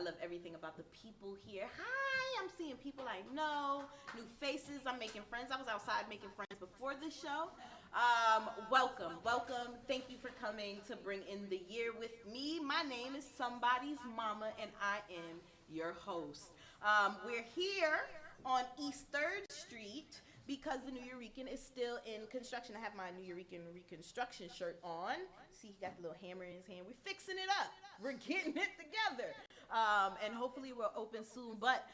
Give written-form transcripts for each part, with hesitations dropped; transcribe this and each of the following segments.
love everything about the people here. Hi, I'm seeing people I know, new faces. I'm making friends. I was outside making friends before this show. Welcome. Thank you for coming to bring in the year with me. My name is Sumbodies Mama, and I am your host. We're here on East 3rd Street because the Nuyorican is still in construction. I have my Nuyorican reconstruction shirt on. See, he got the little hammer in his hand. We're fixing it up. We're getting it together. And hopefully we'll open soon. But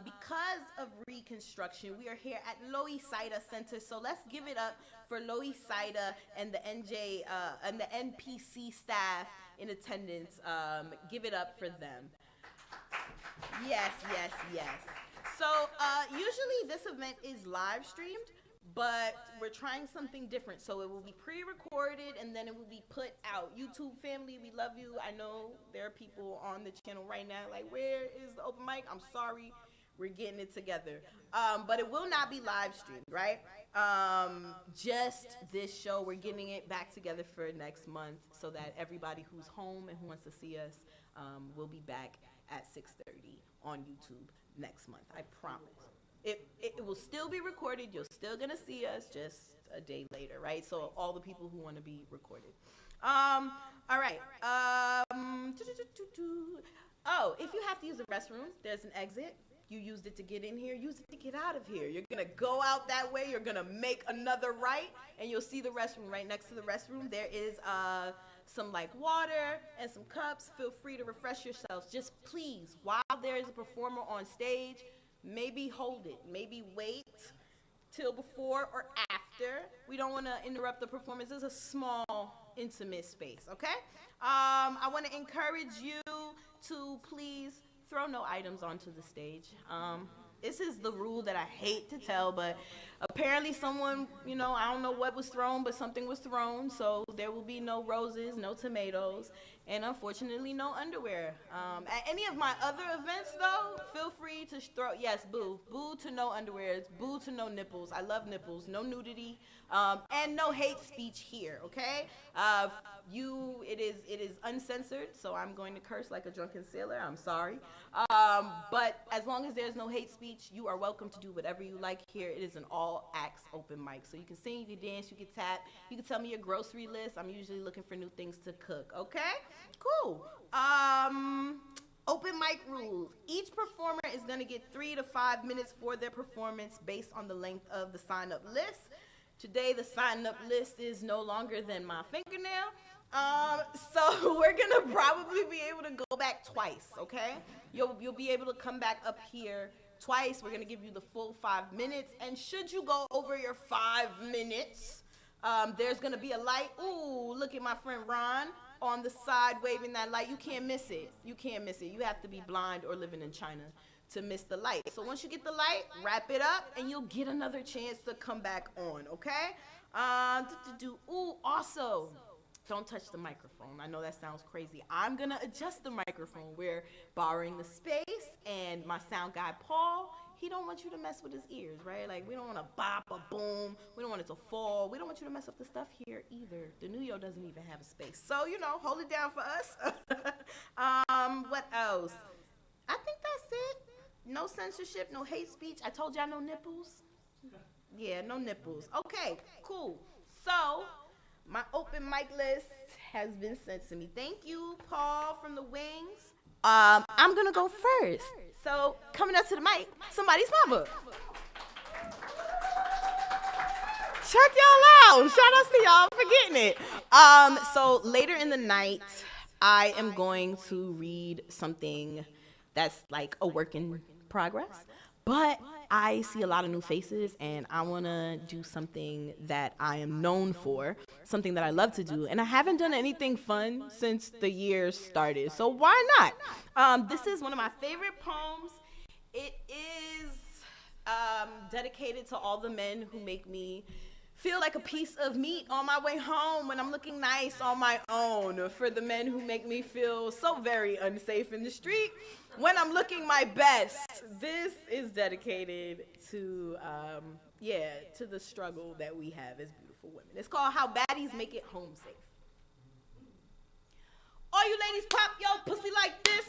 because of reconstruction, we are here at Loisaida Center. So let's give it up for Loisaida and the NPC staff in attendance. Give it up for them. Yes. So usually this event is live streamed, but we're trying something different. So it will be pre-recorded and then it will be put out. YouTube family, we love you. I know there are people on the channel right now like, where is the open mic? I'm sorry, we're getting it together. But it will not be live streamed, right? Just this show, we're getting it back together for next month so that everybody who's home and who wants to see us will be back at 6:30 on YouTube next month. I promise. It will still be recorded. You're still gonna see us just a day later, right? So all the people who want to be recorded. All right. Oh, if you have to use the restroom, there's an exit. You used it to get in here. Use it to get out of here. You're gonna go out that way. You're gonna make another right, and you'll see the restroom right next to the restroom. There is some like water and some cups. Feel free to refresh yourselves. Just please, while there is a performer on stage, maybe hold it. Maybe wait till before or after. We don't want to interrupt the performance. It's a small, intimate space, okay? I want to encourage you to please throw no items onto the stage. This is the rule that I hate to tell, but apparently someone, I don't know what was thrown, but something was thrown, so there will be no roses, no tomatoes, and unfortunately no underwear. At any of my other events, though, feel free to throw, yes, boo to no underwear, boo to no nipples. I love nipples, no nudity, and no hate speech here, okay? It is uncensored, so I'm going to curse like a drunken sailor. I'm sorry. But as long as there's no hate speech, you are welcome to do whatever you like here. It is an all acts open mic. So you can sing, you can dance, you can tap, you can tell me your grocery list. I'm usually looking for new things to cook, okay? Cool. Open mic rules. Each performer is going to get 3 to 5 minutes for their performance based on the length of the sign-up list. Today, the sign-up list is no longer than my fingernail. So we're going to probably be able to go back twice, okay? You'll be able to come back up here twice. We're going to give you the full 5 minutes. And should you go over your 5 minutes, there's going to be a light. Ooh, look at my friend Ron on the side waving that light. You can't miss it. You can't miss it. You have to be blind or living in China to miss the light. So once you get the light, wrap it up, and you'll get another chance to come back on, okay? Ooh, also, don't touch the microphone. I know that sounds crazy. I'm going to adjust the microphone. We're borrowing the space, and my sound guy, Paul, he don't want you to mess with his ears, right? Like, we don't want to bop or boom. We don't want it to fall. We don't want you to mess up the stuff here either. The Nuyo doesn't even have a space. So, hold it down for us. What else? I think that's it. No censorship, no hate speech. I told y'all no nipples. Yeah, no nipples. Okay, cool. So, my open mic list has been sent to me. Thank you, Paul from the Wings. I'm going to go first. So, coming up to the mic, Somebody's Mama. Check y'all out. Shout out to y'all for getting it. So, later in the night, I am going to read something that's like a work in progress. But I see a lot of new faces, and I want to do something that I am known for, something that I love to do. And I haven't done anything fun since the year started, so why not? This is one of my favorite poems. It is dedicated to all the men who make me feel like a piece of meat on my way home when I'm looking nice on my own. For the men who make me feel so very unsafe in the street when I'm looking my best. This is dedicated to, to the struggle that we have as beautiful women. It's called How Baddies Make It Home Safe. All you ladies pop your pussy like this.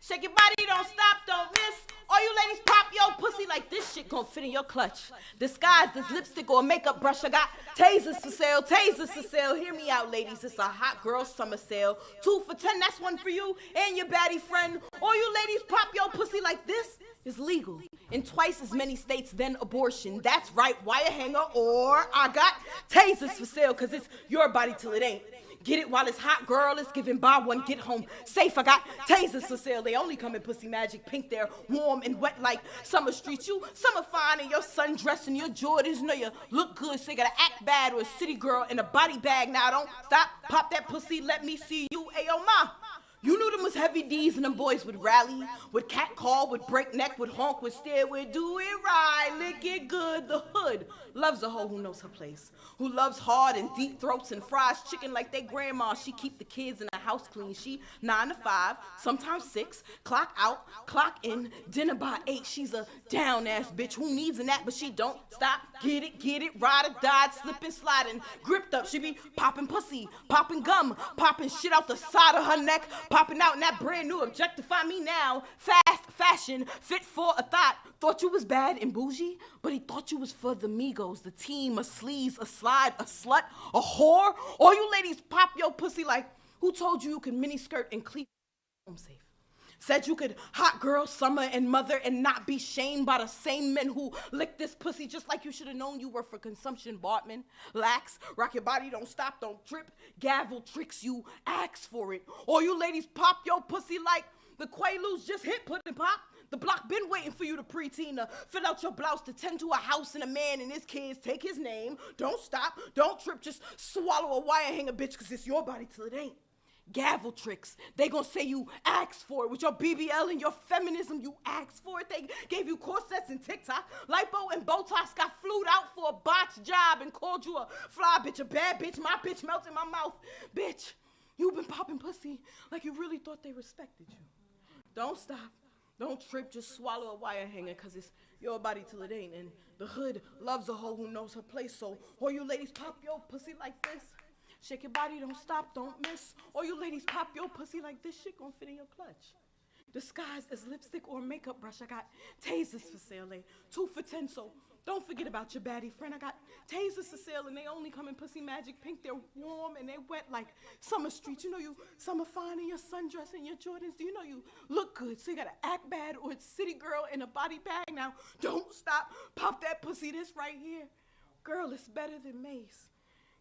Shake your body, don't stop, don't miss. All you ladies pop your pussy like this shit gon' fit in your clutch. Disguised as lipstick or makeup brush. I got tasers for sale, tasers for sale. Hear me out, ladies. It's a hot girl summer sale. 2 for $10, that's one for you and your baddie friend. All you ladies pop your pussy like this is legal in twice as many states than abortion. That's right, wire hanger, or I got tasers for sale, cause it's your body till it ain't. Get it while it's hot, girl. It's giving buy one, get home safe. I got tasers for sale. They only come in Pussy Magic Pink. They're warm and wet like summer streets. You summer fine in your sundress and your Jordans. You know you look good, so you gotta act bad or a city girl in a body bag. Now don't stop, pop that pussy, let me see you. Ayo, ma. You knew them was heavy D's and them boys would rally, would cat call, would break neck, would honk, would stare, would do it right, lick it good. The hood loves a hoe who knows her place, who loves hard and deep throats and fries chicken like they grandma. She keep the kids in the house clean. She 9 to 5, sometimes 6, clock out, clock in, dinner by 8. She's a down ass bitch who needs a nap, but she don't stop. Get it, ride or die, slipping, sliding, gripped up. She be popping pussy, popping gum, popping shit out the side of her neck, popping out in that brand new Objectify Me Now, fast fashion, fit for a thought you was bad and bougie, but he thought you was for the Migos, the team, a sleaze, a slide, a slut, a whore. All you ladies pop your pussy like, who told you could mini skirt and cleat home safe? Said you could hot girl, summer, and mother and not be shamed by the same men who lick this pussy, just like you should have known you were for consumption, Bartman. Lax, rock your body, don't stop, don't trip. Gavel tricks you, ask for it. All you ladies pop your pussy like the Quaaludes just hit put and pop. The block been waiting for you to preteen to fill out your blouse, to tend to a house and a man and his kids. Take his name, don't stop, don't trip, just swallow a wire hanger, bitch, cause it's your body till it ain't. Gavel tricks. They gonna say you asked for it. With your BBL and your feminism, you asked for it. They gave you corsets and TikTok. Lipo and Botox got flued out for a botched job and called you a fly bitch, a bad bitch. My bitch melted my mouth. Bitch, you been popping pussy like you really thought they respected you. Don't stop. Don't trip. Just swallow a wire hanger because it's your body till it ain't. And the hood loves a hoe who knows her place. So all you ladies pop your pussy like this. Shake your body, don't stop, don't miss. All you ladies pop your pussy like this shit gon' fit in your clutch. Disguised as lipstick or makeup brush. I got tasers for sale, they 2 for $10, so don't forget about your baddie friend. I got tasers for sale and they only come in Pussy Magic Pink. They're warm and they're wet like summer streets. You know you summer fine in your sundress and your Jordans. Do you know you look good, so you gotta act bad or it's city girl in a body bag. Now don't stop, pop that pussy, this right here. Girl, it's better than Mace.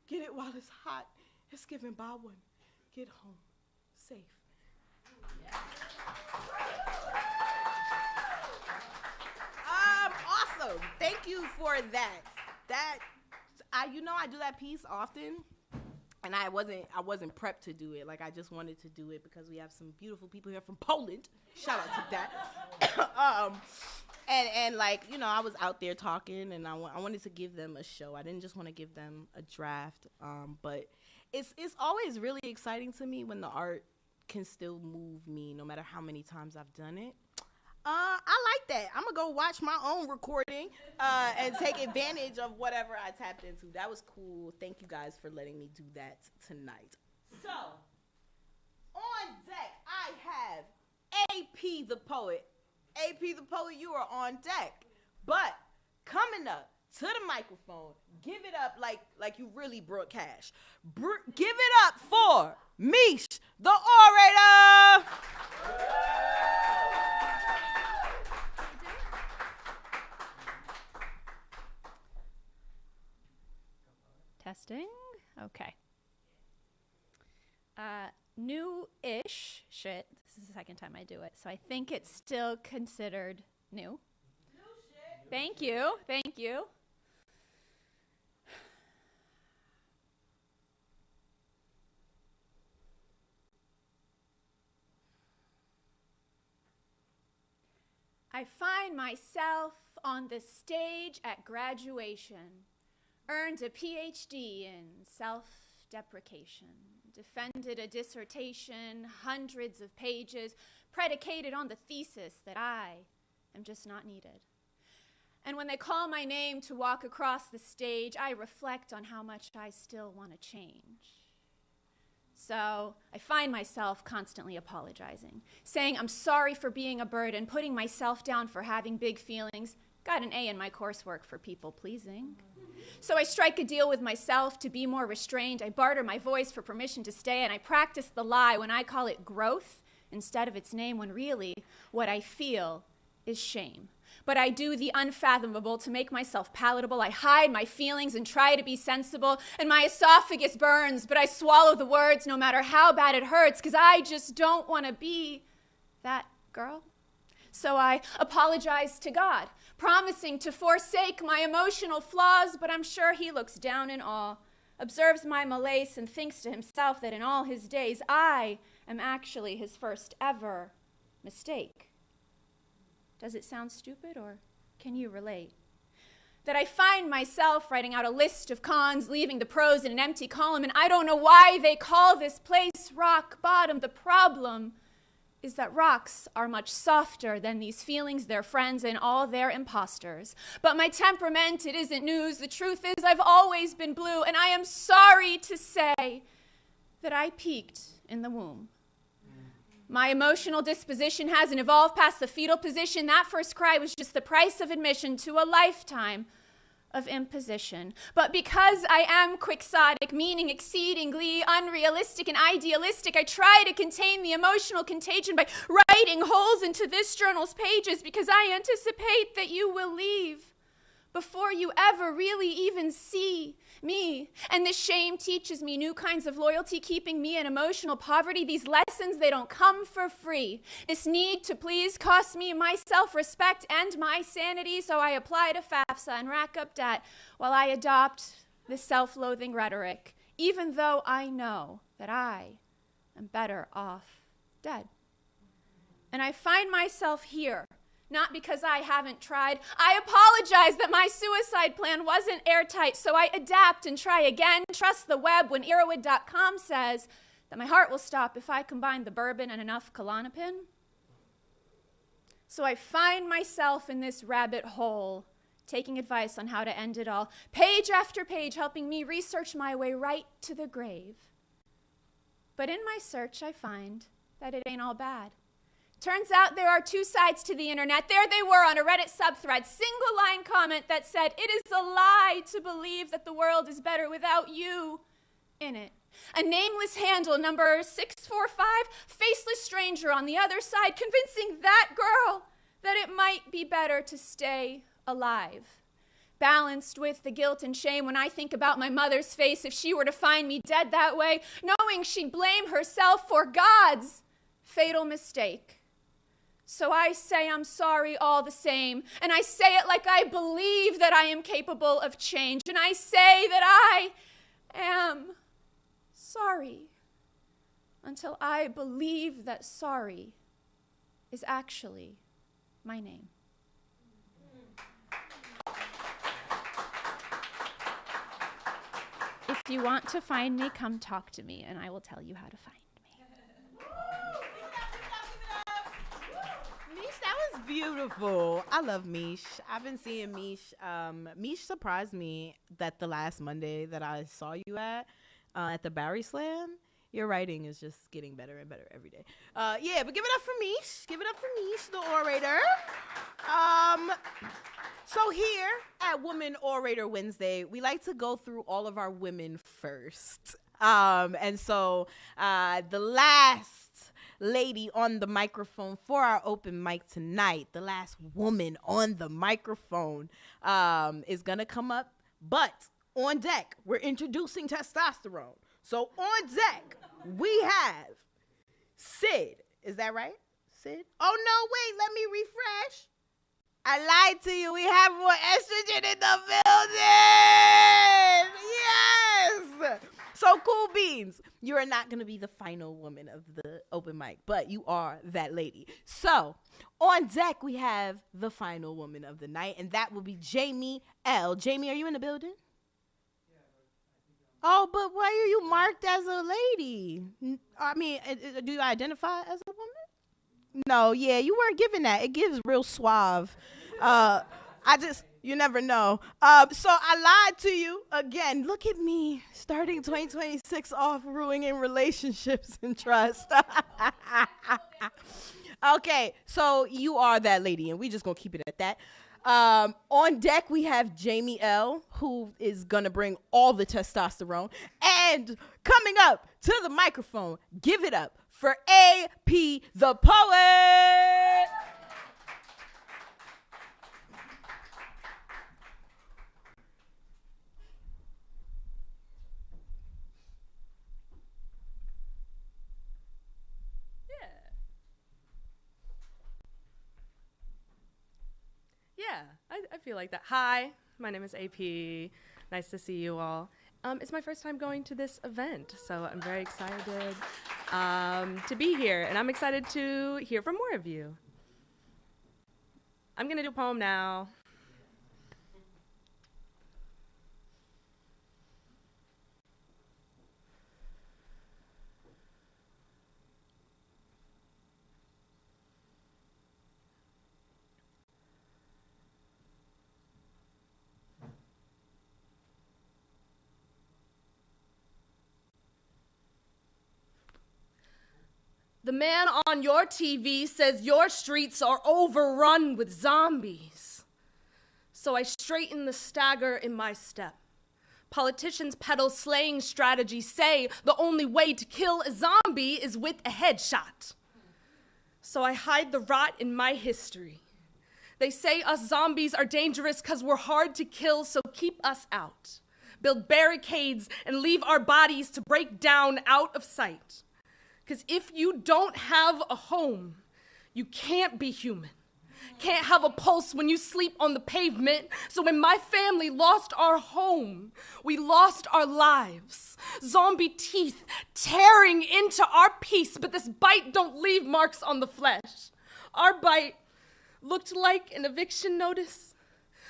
Get it while it's hot. It's giving buy one, get home safe. Awesome. Thank you for that. I do that piece often, and I wasn't prepped to do it. Like I just wanted to do it because we have some beautiful people here from Poland. Shout out to that. And like, I was out there talking, and I wanted to give them a show. I didn't just want to give them a draft, but it's always really exciting to me when the art can still move me, no matter how many times I've done it. I like that. I'm gonna go watch my own recording and take advantage of whatever I tapped into. That was cool. Thank you guys for letting me do that tonight. So, on deck, I have AP the Poet. AP the Poet, you are on deck. But coming up to the microphone, give it up like you really brought cash. Give it up for Meesh the Orator. Testing. Okay. New-ish shit. This is the second time I do it, so I think it's still considered new. New shit. Thank you. Thank you. I find myself on the stage at graduation. Earned a PhD in self-deprecation, defended a dissertation, hundreds of pages, predicated on the thesis that I am just not needed. And when they call my name to walk across the stage, I reflect on how much I still want to change. So I find myself constantly apologizing, saying I'm sorry for being a burden, putting myself down for having big feelings. Got an A in my coursework for people pleasing. So I strike a deal with myself to be more restrained. I barter my voice for permission to stay, and I practice the lie when I call it growth instead of its name, when really what I feel is shame. But I do the unfathomable to make myself palatable. I hide my feelings and try to be sensible, and my esophagus burns, but I swallow the words no matter how bad it hurts, because I just don't want to be that girl. So I apologize to God, promising to forsake my emotional flaws, but I'm sure he looks down in awe, observes my malaise, and thinks to himself that in all his days, I am actually his first ever mistake. Does it sound stupid, or can you relate? That I find myself writing out a list of cons, leaving the pros in an empty column, and I don't know why they call this place rock bottom. The problem is that rocks are much softer than these feelings, their friends, and all their imposters. But my temperament, it isn't news. The truth is I've always been blue, and I am sorry to say that I peaked in the womb. My emotional disposition hasn't evolved past the fetal position. That first cry was just the price of admission to a lifetime of imposition. But because I am quixotic, meaning exceedingly unrealistic and idealistic, I try to contain the emotional contagion by writing holes into this journal's pages, because I anticipate that you will leave before you ever really even see me. And this shame teaches me new kinds of loyalty, keeping me in emotional poverty. These lessons, they don't come for free. This need to please costs me my self-respect and my sanity, so I apply to FAFSA and rack up debt while I adopt this self-loathing rhetoric, even though I know that I am better off dead. And I find myself here, not because I haven't tried. I apologize that my suicide plan wasn't airtight, so I adapt and try again. Trust the web when Erowid.com says that my heart will stop if I combine the bourbon and enough Klonopin. So I find myself in this rabbit hole, taking advice on how to end it all, page after page, helping me research my way right to the grave. But in my search, I find that it ain't all bad. Turns out there are two sides to the internet. There they were on a Reddit subthread, single line comment that said, "It is a lie to believe that the world is better without you in it." A nameless handle, number 645, faceless stranger on the other side, convincing that girl that it might be better to stay alive. Balanced with the guilt and shame when I think about my mother's face if she were to find me dead that way, knowing she'd blame herself for God's fatal mistake. So I say I'm sorry all the same, and I say it like I believe that I am capable of change, and I say that I am sorry until I believe that sorry is actually my name. If you want to find me, come talk to me, and I will tell you how to find me. Beautiful. I love Meesh. I've been seeing Meesh. Meesh surprised me that the last Monday that I saw you at the Barry Slam, your writing is just getting better and better every day. Yeah, but give it up for Meesh. Give it up for Meesh, the orator. So here at Woman Orator Wednesday, we like to go through all of our women first. And so the last lady on the microphone for our open mic tonight, the last woman on the microphone, is gonna come up. But on deck, we're introducing testosterone. So on deck, we have Sid. Is that right, Sid? Oh no, wait, let me refresh. I lied to you. We have more estrogen in the building. Yes. So cool beans. You are not going to be the final woman of the open mic, but you are that lady. So on deck, we have the final woman of the night, and that will be Jaime L. Jaime, are you in the building? Oh, but why are you marked as a lady? I mean, do you identify as a woman? No, yeah, you weren't given that. It gives real suave. You never know. So I lied to you again. Look at me starting 2026 off ruining relationships and trust. Okay, so you are that lady, and we just gonna keep it at that. On deck, we have Jaime L, who is gonna bring all the testosterone. And coming up to the microphone, give it up for AP the Poet. Yeah, I feel like that. Hi, my name is AP. Nice to see you all. It's my first time going to this event, so I'm very excited to be here, and I'm excited to hear from more of you. I'm gonna do a poem now. The man on your TV says your streets are overrun with zombies. So I straighten the stagger in my step. Politicians peddle slaying strategies, say the only way to kill a zombie is with a headshot. So I hide the rot in my history. They say us zombies are dangerous because we're hard to kill, so keep us out. Build barricades and leave our bodies to break down out of sight. Because if you don't have a home, you can't be human. Can't have a pulse when you sleep on the pavement. So when my family lost our home, we lost our lives. Zombie teeth tearing into our peace, but this bite don't leave marks on the flesh. Our bite looked like an eviction notice.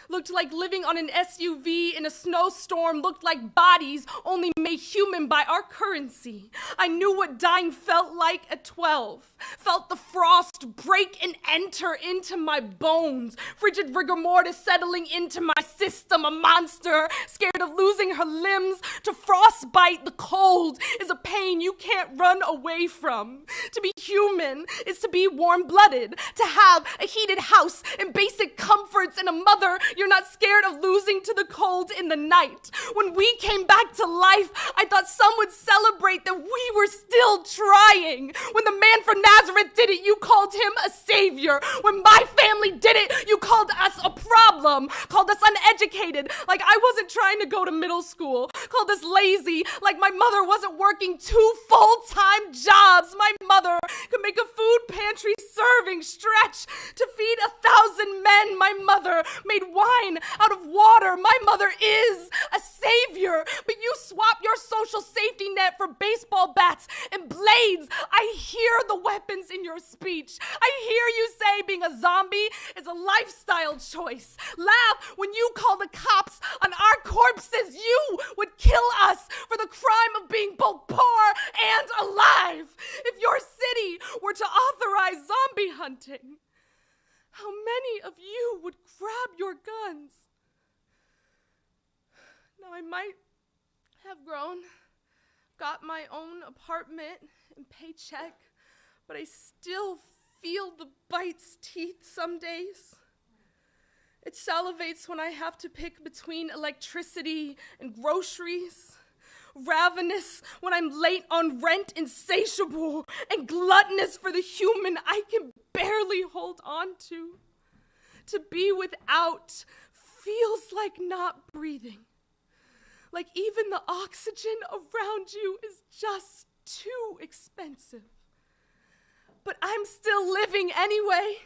Looked like living on an SUV in a snowstorm, looked like bodies only made human by our currency. I knew what dying felt like at 12. Felt the frost break and enter into my bones. Frigid rigor mortis settling into my system. A monster scared of losing her limbs to frostbite. The cold is a pain you can't run away from. To be human is to be warm-blooded. To have a heated house and basic comforts and a mother you're not scared of losing to the cold in the night. When we came back to life, I thought some would celebrate that we were still trying. When the man from Nazareth did it, you called him a savior. When my family did it, you called us a problem. Called us uneducated, like I wasn't trying to go to middle school. Called us lazy, like my mother wasn't working 2 full-time jobs. My mother could make a food pantry serving stretch to feed 1,000 men. My mother made wine out of water. My mother is a savior, but you swap your social safety net for baseball bats and blades. I hear the weapons in your speech. I hear you say being a zombie is a lifestyle choice. Laugh when you call the cops on our corpses. You would kill us for the crime of being both poor and alive. If your city were to authorize zombie hunting, how many of you would grab your guns? Now I might have grown, got my own apartment and paycheck, but I still feel the bite's teeth some days. It salivates when I have to pick between electricity and groceries. Ravenous when I'm late on rent, insatiable and gluttonous for the human I can barely hold on to. To be without feels like not breathing. Like even the oxygen around you is just too expensive. But I'm still living anyway,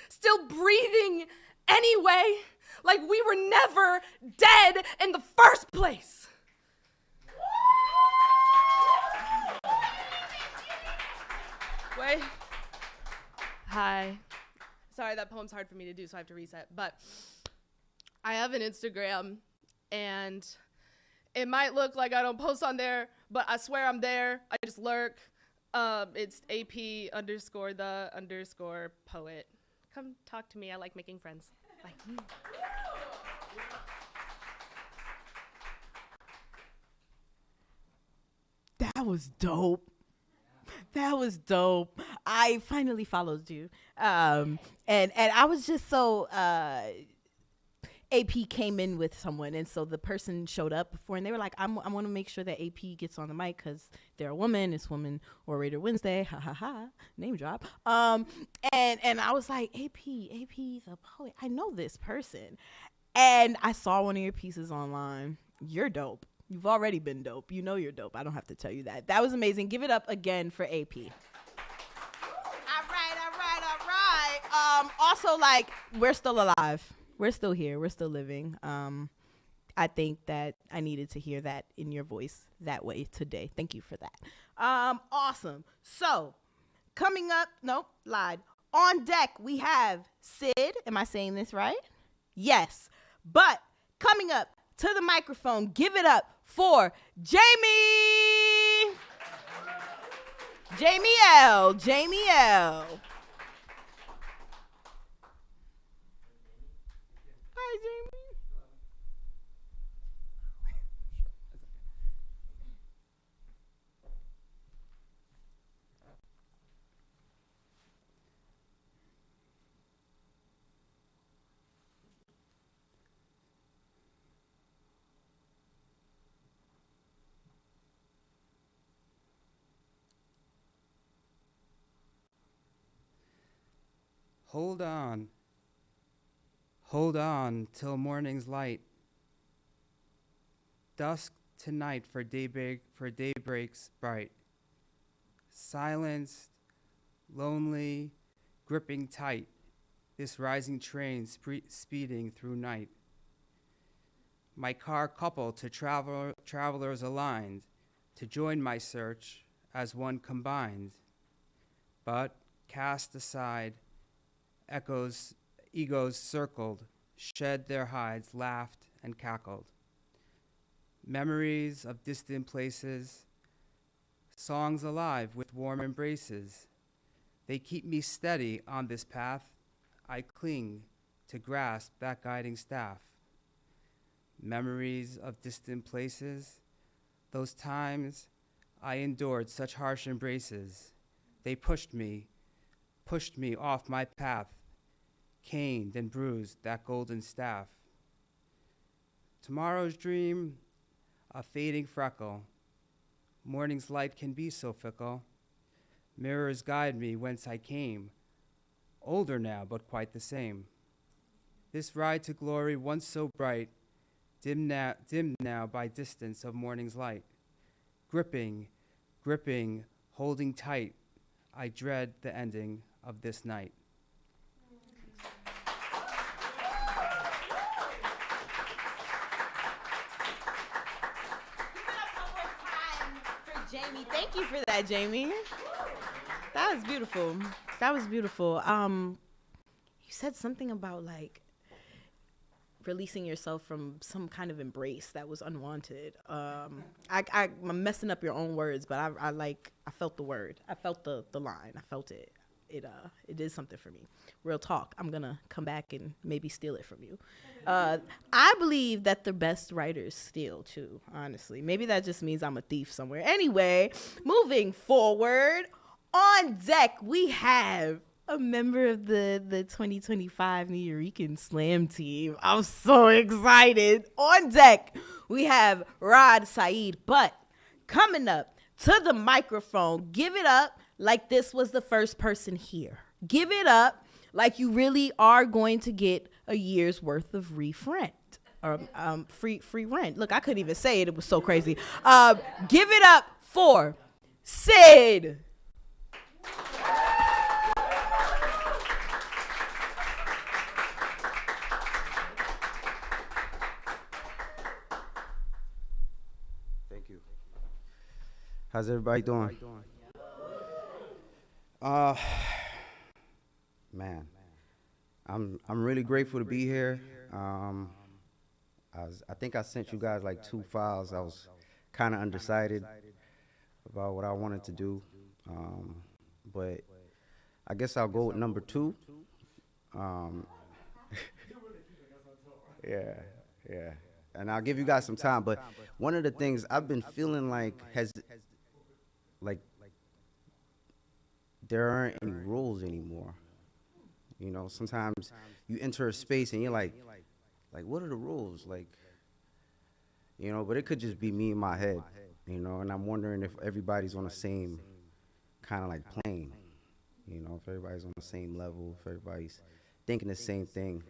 still breathing anyway, like we were never dead in the first place. Wait. Hi. Sorry, that poem's hard for me to do, so I have to reset. But I have an Instagram, and it might look like I don't post on there, but I swear I'm there. I just lurk. It's AP_the_poet. Come talk to me. I like making friends. Like you. That was dope. That was dope. I finally followed you. And I was just so AP came in with someone, and so the person showed up before, and they were like, I want to make sure that AP gets on the mic because they're a woman. It's Woman Orator Wednesday. Ha ha ha. Name drop. And I was like, AP's a poet. I know this person. And I saw one of your pieces online. You're dope. You've already been dope. You know you're dope. I don't have to tell you that. That was amazing. Give it up again for AP. All right. Also, like, we're still alive. We're still here. We're still living. I think that I needed to hear that in your voice that way today. Thank you for that. Awesome. So, coming up, nope, lied. On deck, we have Sid. Am I saying this right? Yes. But coming up to the microphone, give it up for Jaime. Jaime L. Jaime L. Hi, Jaime. Hold on till morning's light. Dusk to night for daybreak's bright. Silenced, lonely, gripping tight, this rising train speeding through night. My car coupled to travelers aligned to join my search as one combined. But cast aside, egos circled, shed their hides, laughed and cackled. Memories of distant places, songs alive with warm embraces. They keep me steady on this path. I cling to grasp that guiding staff. Memories of distant places, those times I endured such harsh embraces. They pushed me off my path, caned and bruised that golden staff. Tomorrow's dream, a fading freckle. Morning's light can be so fickle. Mirrors guide me whence I came, older now, but quite the same. This ride to glory, once so bright, dim now by distance of morning's light. Gripping, holding tight, I dread the ending of this night. Jaime, thank you for that, Jaime. That was beautiful. That was beautiful. You said something about like releasing yourself from some kind of embrace that was unwanted. I'm messing up your own words, but I felt the word. I felt the line. I felt it. It did something for me. Real talk. I'm gonna come back and maybe steal it from you. I believe that the best writers steal too, honestly. Maybe that just means I'm a thief somewhere. Anyway, moving forward, on deck we have a member of the 2025 Nuyorican Slam team. I'm so excited. On deck we have Raad Syed, but coming up to the microphone, give it up like this was the first person here. Give it up like you really are going to get a year's worth of free rent. Look, I couldn't even say it. It was so crazy. Give it up for Sid. Thank you. How's everybody doing? Man, I'm really grateful to be here. I think I sent you guys like 2 files. I was kind of undecided about what I wanted to do, but I guess I'll go with number 2. Yeah. And I'll give you guys some time, but one of the things I've been feeling like there aren't any rules anymore. You know, sometimes you enter a space and you're like, what are the rules? Like, you know, but it could just be me in my head, you know, and I'm wondering if everybody's on the same kind of like plane, you know, if everybody's on the same level, if everybody's thinking the same thing.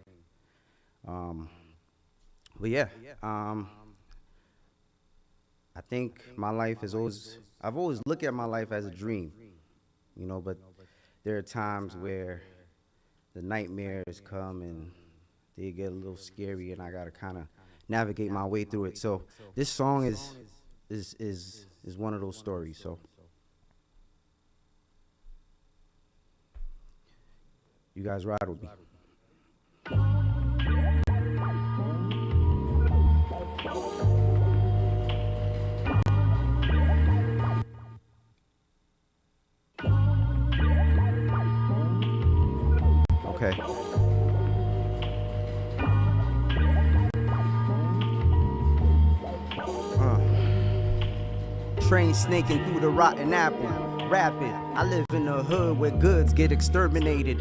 But yeah, I think my life is I've always looked at my life as a dream, you know, but there are times where the nightmares come and they get a little scary and I gotta kind of navigate my way through it. So this song is one of those stories. So you guys ride with me. Okay. Train snaking through the rotten apple. Rapid. I live in a hood where goods get exterminated.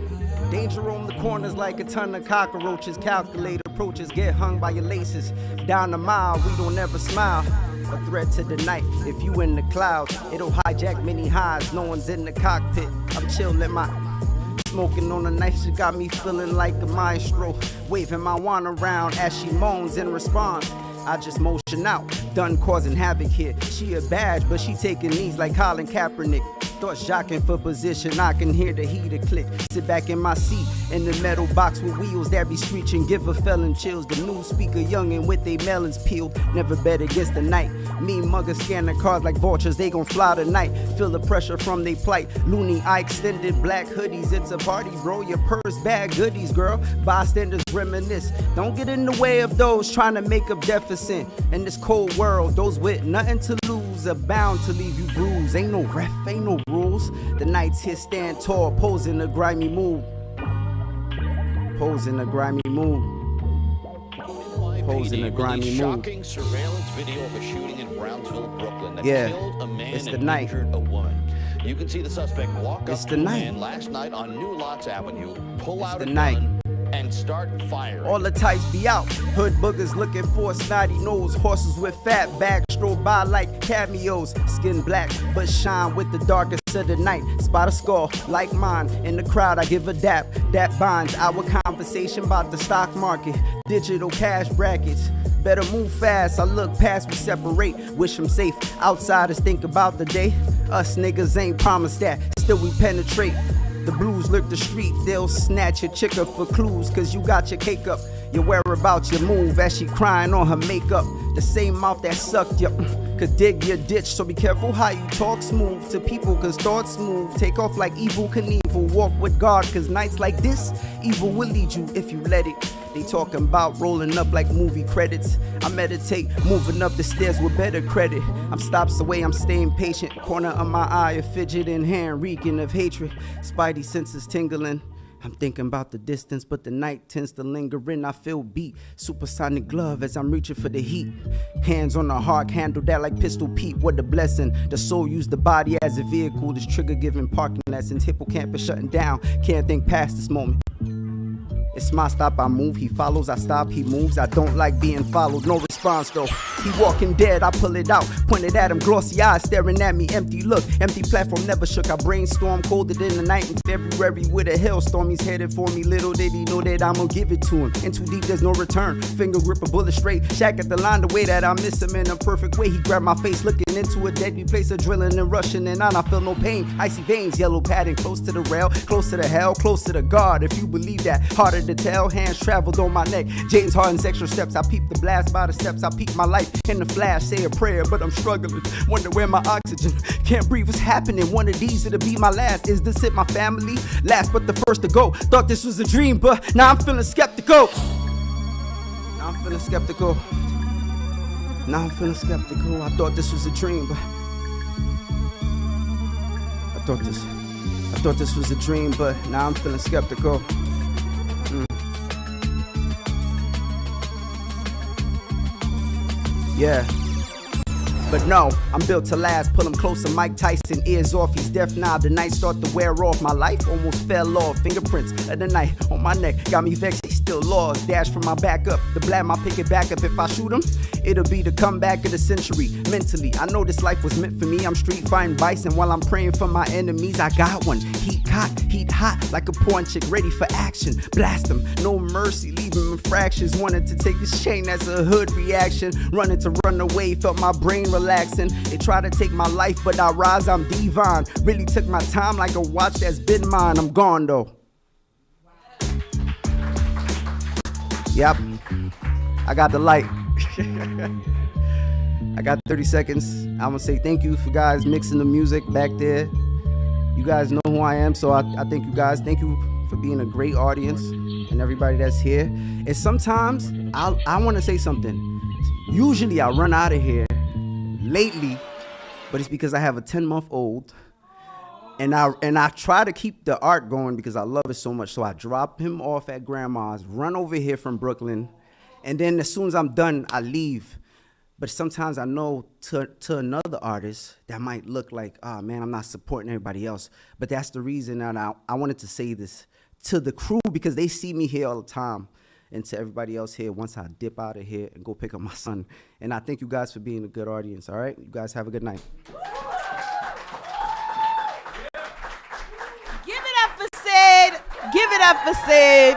Danger on the corners like a ton of cockroaches. Calculated approaches get hung by your laces. Down the mile, we don't ever smile. A threat to the night. If you in the clouds, it'll hijack many highs. No one's in the cockpit. I'm chillin' my smoking on a knife. She got me feeling like a maestro. Waving my wand around as she moans in response. I just motion out, done causing havoc here. She a badge, but she taking knees like Colin Kaepernick. Thoughts jockeying for position, I can hear the heater click. Sit back in my seat, in the metal box with wheels that be screeching. Give a felon chills, the news speaker youngin' with they melons peeled. Never bet against the night. Mean muggers scanning cars like vultures, they gon' fly tonight. Feel the pressure from they plight. Looney eye extended black hoodies, it's a party, bro. Your purse bag goodies, girl. Bystanders reminisce. Don't get in the way of those trying to make up deficit. In this cold world, those with nothing to lose are bound to leave you bruised. Ain't no ref, ain't no rules. The knights here stand tall, posing a grimy mood. Posing a grimy mood. Posing a grimy mood. Shocking surveillance video of a shooting in Brownsville, Brooklyn that killed a man it's the and night. injured a woman. You can see the suspect walk It's up the to a night. man last night on New Lots Avenue, pull It's out the a night. gun, and start firing. All the types be out. Hood boogers looking for a snotty nose. Horses with fat bags stroll by like cameos. Skin black but shine with the darkest of the night. Spot a skull like mine. In the crowd I give a dap. That binds our conversation about the stock market. Digital cash brackets. Better move fast. I look past, we separate. Wish them safe. Outsiders think about the day. Us niggas ain't promised that. Still we penetrate. The blues lurk the street, they'll snatch your chick up for clues. Cause you got your cake up, your whereabouts, your move. As she crying on her makeup, the same mouth that sucked you could dig your ditch. So be careful how you talk smooth to people, cause thoughts move. Take off like Evil Knievel, walk with God. Cause nights like this, evil will lead you if you let it. They talking about rolling up like movie credits. I meditate, moving up the stairs with better credit. I'm stops away, I'm staying patient. Corner of my eye, a fidget in hand, reeking of hatred. Spidey senses tingling. I'm thinking about the distance, but the night tends to linger in. I feel beat, supersonic glove as I'm reaching for the heat. Hands on the hard handle, that like Pistol Pete. What a blessing. The soul used the body as a vehicle. This trigger giving parking lessons. Hippocampus shutting down. Can't think past this moment. It's my stop, I move, he follows, I stop, he moves. I don't like being followed, no response though. He walking dead, I pull it out, pointed at him, glossy eyes staring at me, empty look. Empty platform never shook, I brainstorm colder than the night in February with a hailstorm. He's headed for me, little did he know that I'ma give it to him. In too deep, there's no return, finger grip a bullet straight. Shack at the line, the way that I miss him in a perfect way. He grabbed my face, looking into a deadly place of drilling and rushing and on. I feel no pain, icy veins, yellow padding, close to the rail, close to the hell, close to the God. If you believe that, harder to tell, hands traveled on my neck. James Harden's extra steps, I peep the blast by the steps. I peep my life in the flash, say a prayer, but I'm struggling. Wonder where my oxygen, can't breathe, what's happening? One of these it'll be my last. Is this it, my family? Last but the first to go. Thought this was a dream, but now I'm feeling skeptical. Now I'm feeling skeptical. Now I'm feeling skeptical. I thought this was a dream, but I thought this was a dream, but now I'm feeling skeptical. Yeah. But no, I'm built to last. Pull him closer, Mike Tyson, ears off. He's deaf now. The night start to wear off. My life almost fell off. Fingerprints of the night on my neck got me vexed. He still lost. Dash from my back up. The blab, I pick it back up. If I shoot him, it'll be the comeback of the century. Mentally, I know this life was meant for me. I'm street fighting bison while I'm praying for my enemies. I got one. Heat cocked, heat hot, like a porn chick ready for action. Blast him, no mercy, leave him in fractions. Wanted to take his chain as a hood reaction. Running to run away, felt my brain relaxing. They try to take my life, but I rise, I'm divine. Really took my time like a watch that's been mine. I'm gone though. Yep, I got the light. I got 30 seconds. I'm gonna say thank you for guys mixing the music back there. You guys know who I am, so I thank you guys. Thank you for being a great audience and everybody that's here. And sometimes I want to say something. Usually I run out of here lately, but it's because I have a 10-month-old, and I try to keep the art going because I love it so much. So I drop him off at grandma's, run over here from Brooklyn, and then as soon as I'm done, I leave. But sometimes I know to another artist that might look like, oh man, I'm not supporting everybody else. But that's the reason that I wanted to say this to the crew, because they see me here all the time. And to everybody else here, once I dip out of here and go pick up my son. And I thank you guys for being a good audience, all right? You guys have a good night. Give it up for Sid. Give it up for Sid.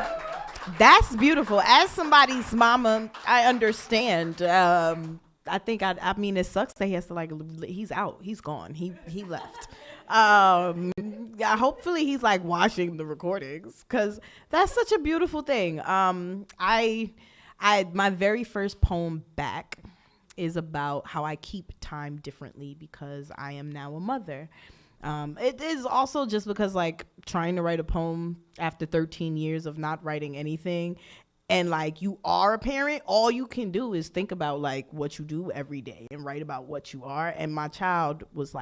That's beautiful. As somebody's mama, I understand. I mean, it sucks that he has to he's out. He's gone. He left. Hopefully he's watching the recordings, because that's such a beautiful thing. My very first poem back is about how I keep time differently because I am now a mother. It is also just because trying to write a poem after 13 years of not writing anything, and you are a parent, all you can do is think about what you do every day and write about what you are. And my child was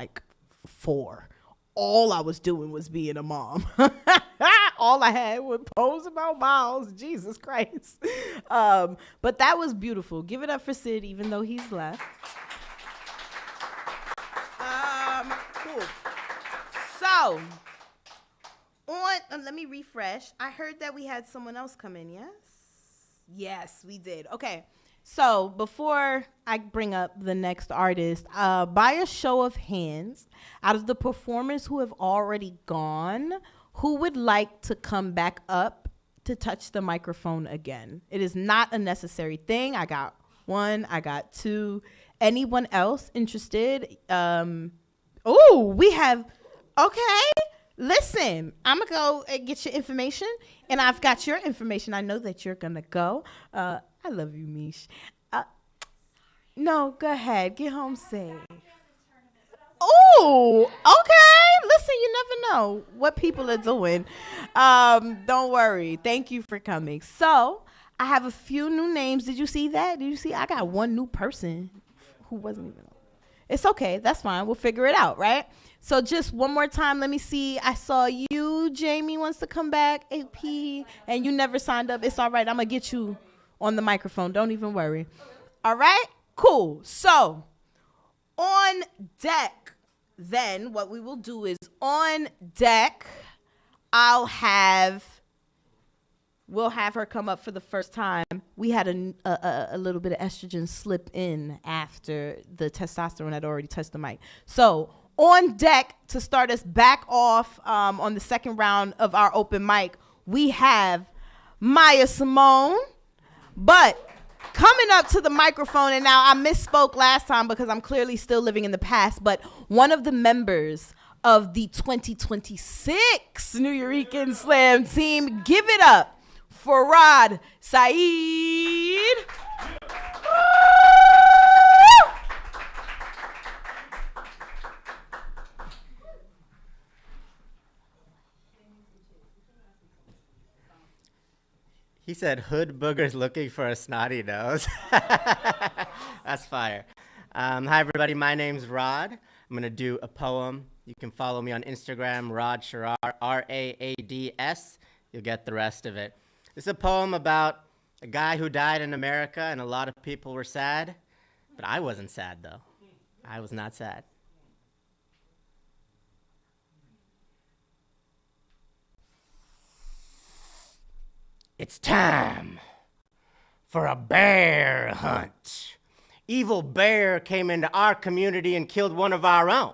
4. All I was doing was being a mom. All I had was poems about Miles. Jesus Christ. But that was beautiful. Give it up for Sid, even though he's left. Cool. So, let me refresh. I heard that we had someone else come in, yes? Yes, we did. Okay. So before I bring up the next artist, by a show of hands, out of the performers who have already gone, who would like to come back up to touch the microphone again? It is not a necessary thing. I got 1, I got 2. Anyone else interested? We have, okay. Listen, I'm going to go and get your information, and I've got your information. I know that you're going to go. I love you, Meesh. No, go ahead. Get home safe. Oh, okay. Listen, you never know what people are doing. Don't worry. Thank you for coming. So I have a few new names. Did you see that? Did you see? I got one new person who wasn't even. It's okay. That's fine. We'll figure it out, right? So just one more time, let me see. I saw you, Jamie wants to come back, AP, and you never signed up. It's all right. I'm going to get you on the microphone. Don't even worry. All right? Cool. So on deck, then what we will do is on deck, we'll have her come up for the first time. We had a little bit of estrogen slip in after the testosterone had already touched the mic. So on deck to start us back off on the second round of our open mic, we have Mya Symone. But coming up to the microphone, and now I misspoke last time because I'm clearly still living in the past, but one of the members of the 2026 Nuyorican Slam team, give it up for Raad Syed. He said, hood boogers looking for a snotty nose. That's fire. Hi, everybody. My name's Raad. I'm going to do a poem. You can follow me on Instagram, Raad Sharar, R-A-A-D-S. You'll get the rest of it. It's a poem about a guy who died in America, and a lot of people were sad. But I wasn't sad, though. I was not sad. It's time for a bear hunt. Evil bear came into our community and killed one of our own.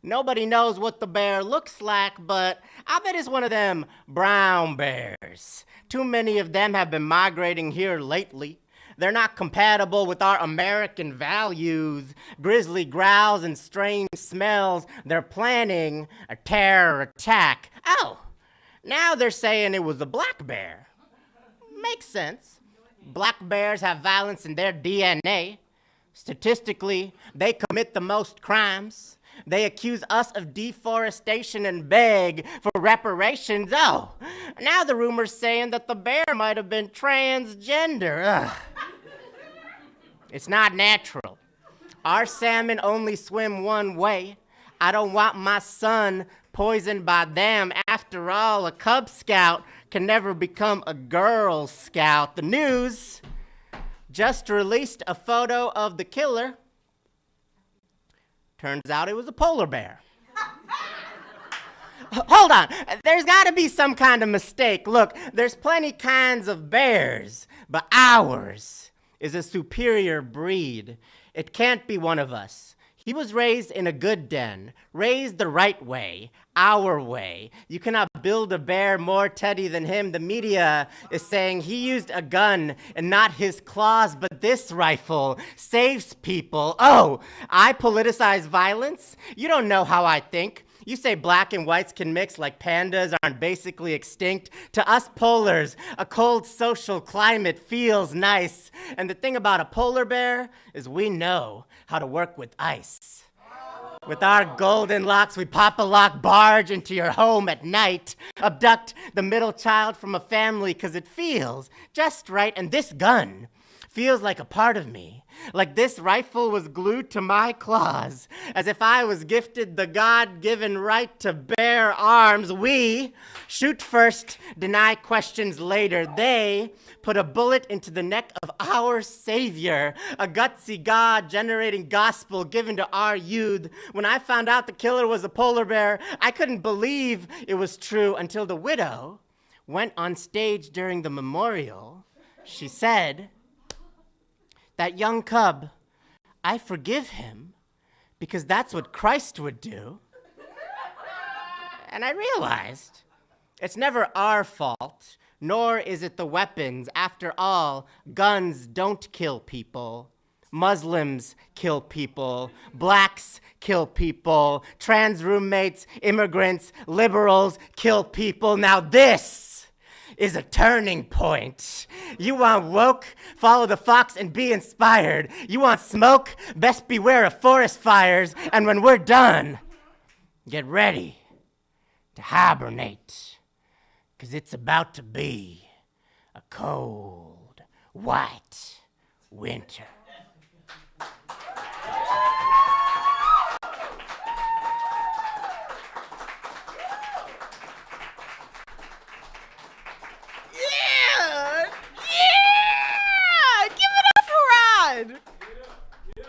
Nobody knows what the bear looks like, but I bet it's one of them brown bears. Too many of them have been migrating here lately. They're not compatible with our American values. Grizzly growls and strange smells. They're planning a terror attack. Oh, now they're saying it was a black bear. Makes sense. Black bears have violence in their DNA. Statistically, they commit the most crimes. They accuse us of deforestation and beg for reparations. Oh, now the rumor's saying that the bear might have been transgender. Ugh. It's not natural. Our salmon only swim one way. I don't want my son poisoned by them. After all, a Cub Scout can never become a Girl Scout. The news just released a photo of the killer. Turns out it was a polar bear. Hold on, there's gotta be some kind of mistake. Look, there's plenty kinds of bears, but ours is a superior breed. It can't be one of us. He was raised in a good den, raised the right way, our way. You cannot build a bear more Teddy than him. The media is saying he used a gun and not his claws, but this rifle saves people. Oh, I politicize violence? You don't know how I think. You say black and whites can mix like pandas aren't basically extinct. To us polars, a cold social climate feels nice. And the thing about a polar bear is we know how to work with ice. With our golden locks, we pop a lock barge into your home at night, abduct the middle child from a family because it feels just right. And this gun feels like a part of me, like this rifle was glued to my claws, as if I was gifted the God-given right to bear arms. We shoot first, deny questions later. They put a bullet into the neck of our Savior, a gutsy God-generating gospel given to our youth. When I found out the killer was a polar bear, I couldn't believe it was true until the widow went on stage during the memorial. She said, "That young cub, I forgive him because that's what Christ would do." And I realized it's never our fault, nor is it the weapons. After all, guns don't kill people. Muslims kill people. Blacks kill people. Trans roommates, immigrants, liberals kill people. Now this is a turning point. You want woke? Follow the fox and be inspired. You want smoke? Best beware of forest fires. And when we're done, get ready to hibernate, 'cause it's about to be a cold, white winter.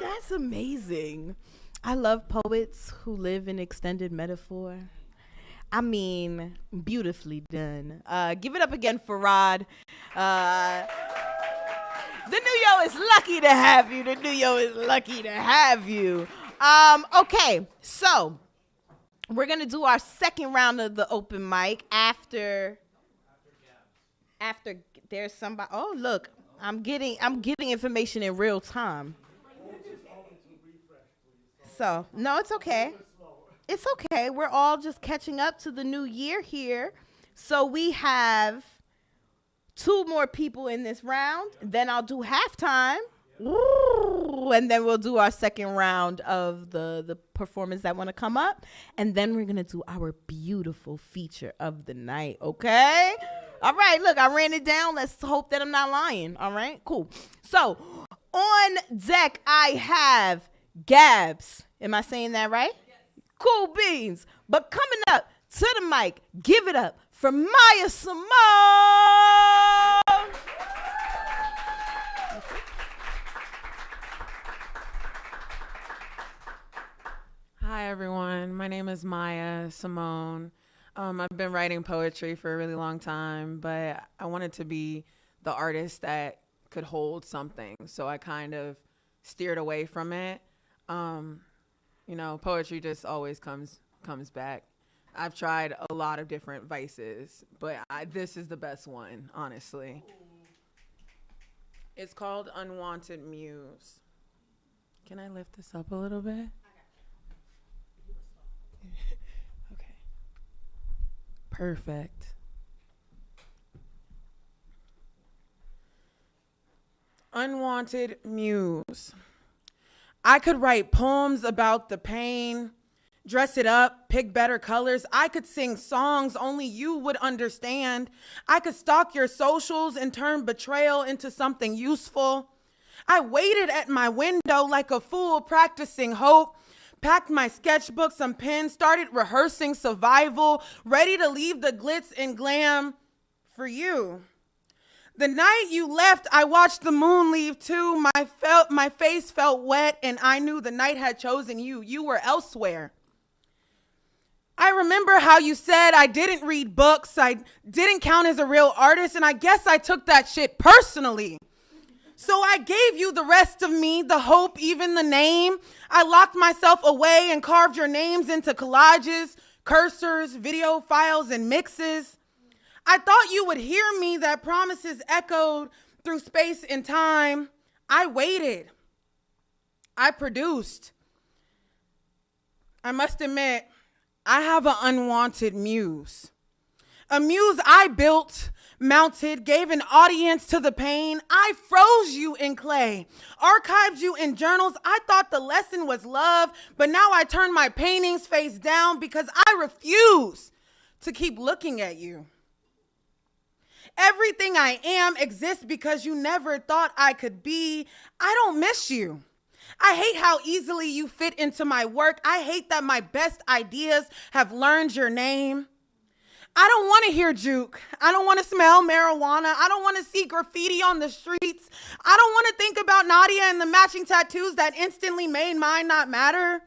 That's amazing. I love poets who live in extended metaphor. I mean, beautifully done. Give it up again for Raad. The Nuyo is lucky to have you. The Nuyo is lucky to have you. Okay, so we're gonna do our second round of the open mic after there's somebody. Oh, look, I'm getting information in real time. So, no, it's okay. It's okay. We're all just catching up to the new year here. So we have 2 more people in this round. Then I'll do halftime. Ooh, and then we'll do our second round of the performers that want to come up. And then we're going to do our beautiful feature of the night, okay? All right, look, I ran it down. Let's hope that I'm not lying. All right, cool. So on deck, I have Gabs. Am I saying that right? Yes. Cool beans. But coming up to the mic, give it up for Mya Symone. name is Mya Symone. I've been writing poetry for a really long time, but I wanted to be the artist that could hold something. So I kind of steered away from it. You know, poetry just always comes back. I've tried a lot of different vices, but this is the best one, honestly. It's called Unwanted Muse. Can I lift this up a little bit? Okay. Perfect. Unwanted Muse. I could write poems about the pain, dress it up, pick better colors. I could sing songs only you would understand. I could stalk your socials and turn betrayal into something useful. I waited at my window like a fool practicing hope, packed my sketchbook, some pens, started rehearsing survival, ready to leave the glitz and glam for you. The night you left, I watched the moon leave too. My face felt wet, and I knew the night had chosen you. You were elsewhere. I remember how you said I didn't read books, I didn't count as a real artist, and I guess I took that shit personally. So I gave you the rest of me, the hope, even the name. I locked myself away and carved your names into collages, cursors, video files, and mixes. I thought you would hear me, that promises echoed through space and time. I waited. I produced. I must admit, I have an unwanted muse. A muse I built, mounted, gave an audience to the pain. I froze you in clay, archived you in journals. I thought the lesson was love, but now I turn my paintings face down because I refuse to keep looking at you. Everything I am exists because you never thought I could be. I don't miss you. I hate how easily you fit into my work. I hate that my best ideas have learned your name. I don't want to hear juke. I don't want to smell marijuana. I don't want to see graffiti on the streets. I don't want to think about Nadia and the matching tattoos that instantly made mine not matter.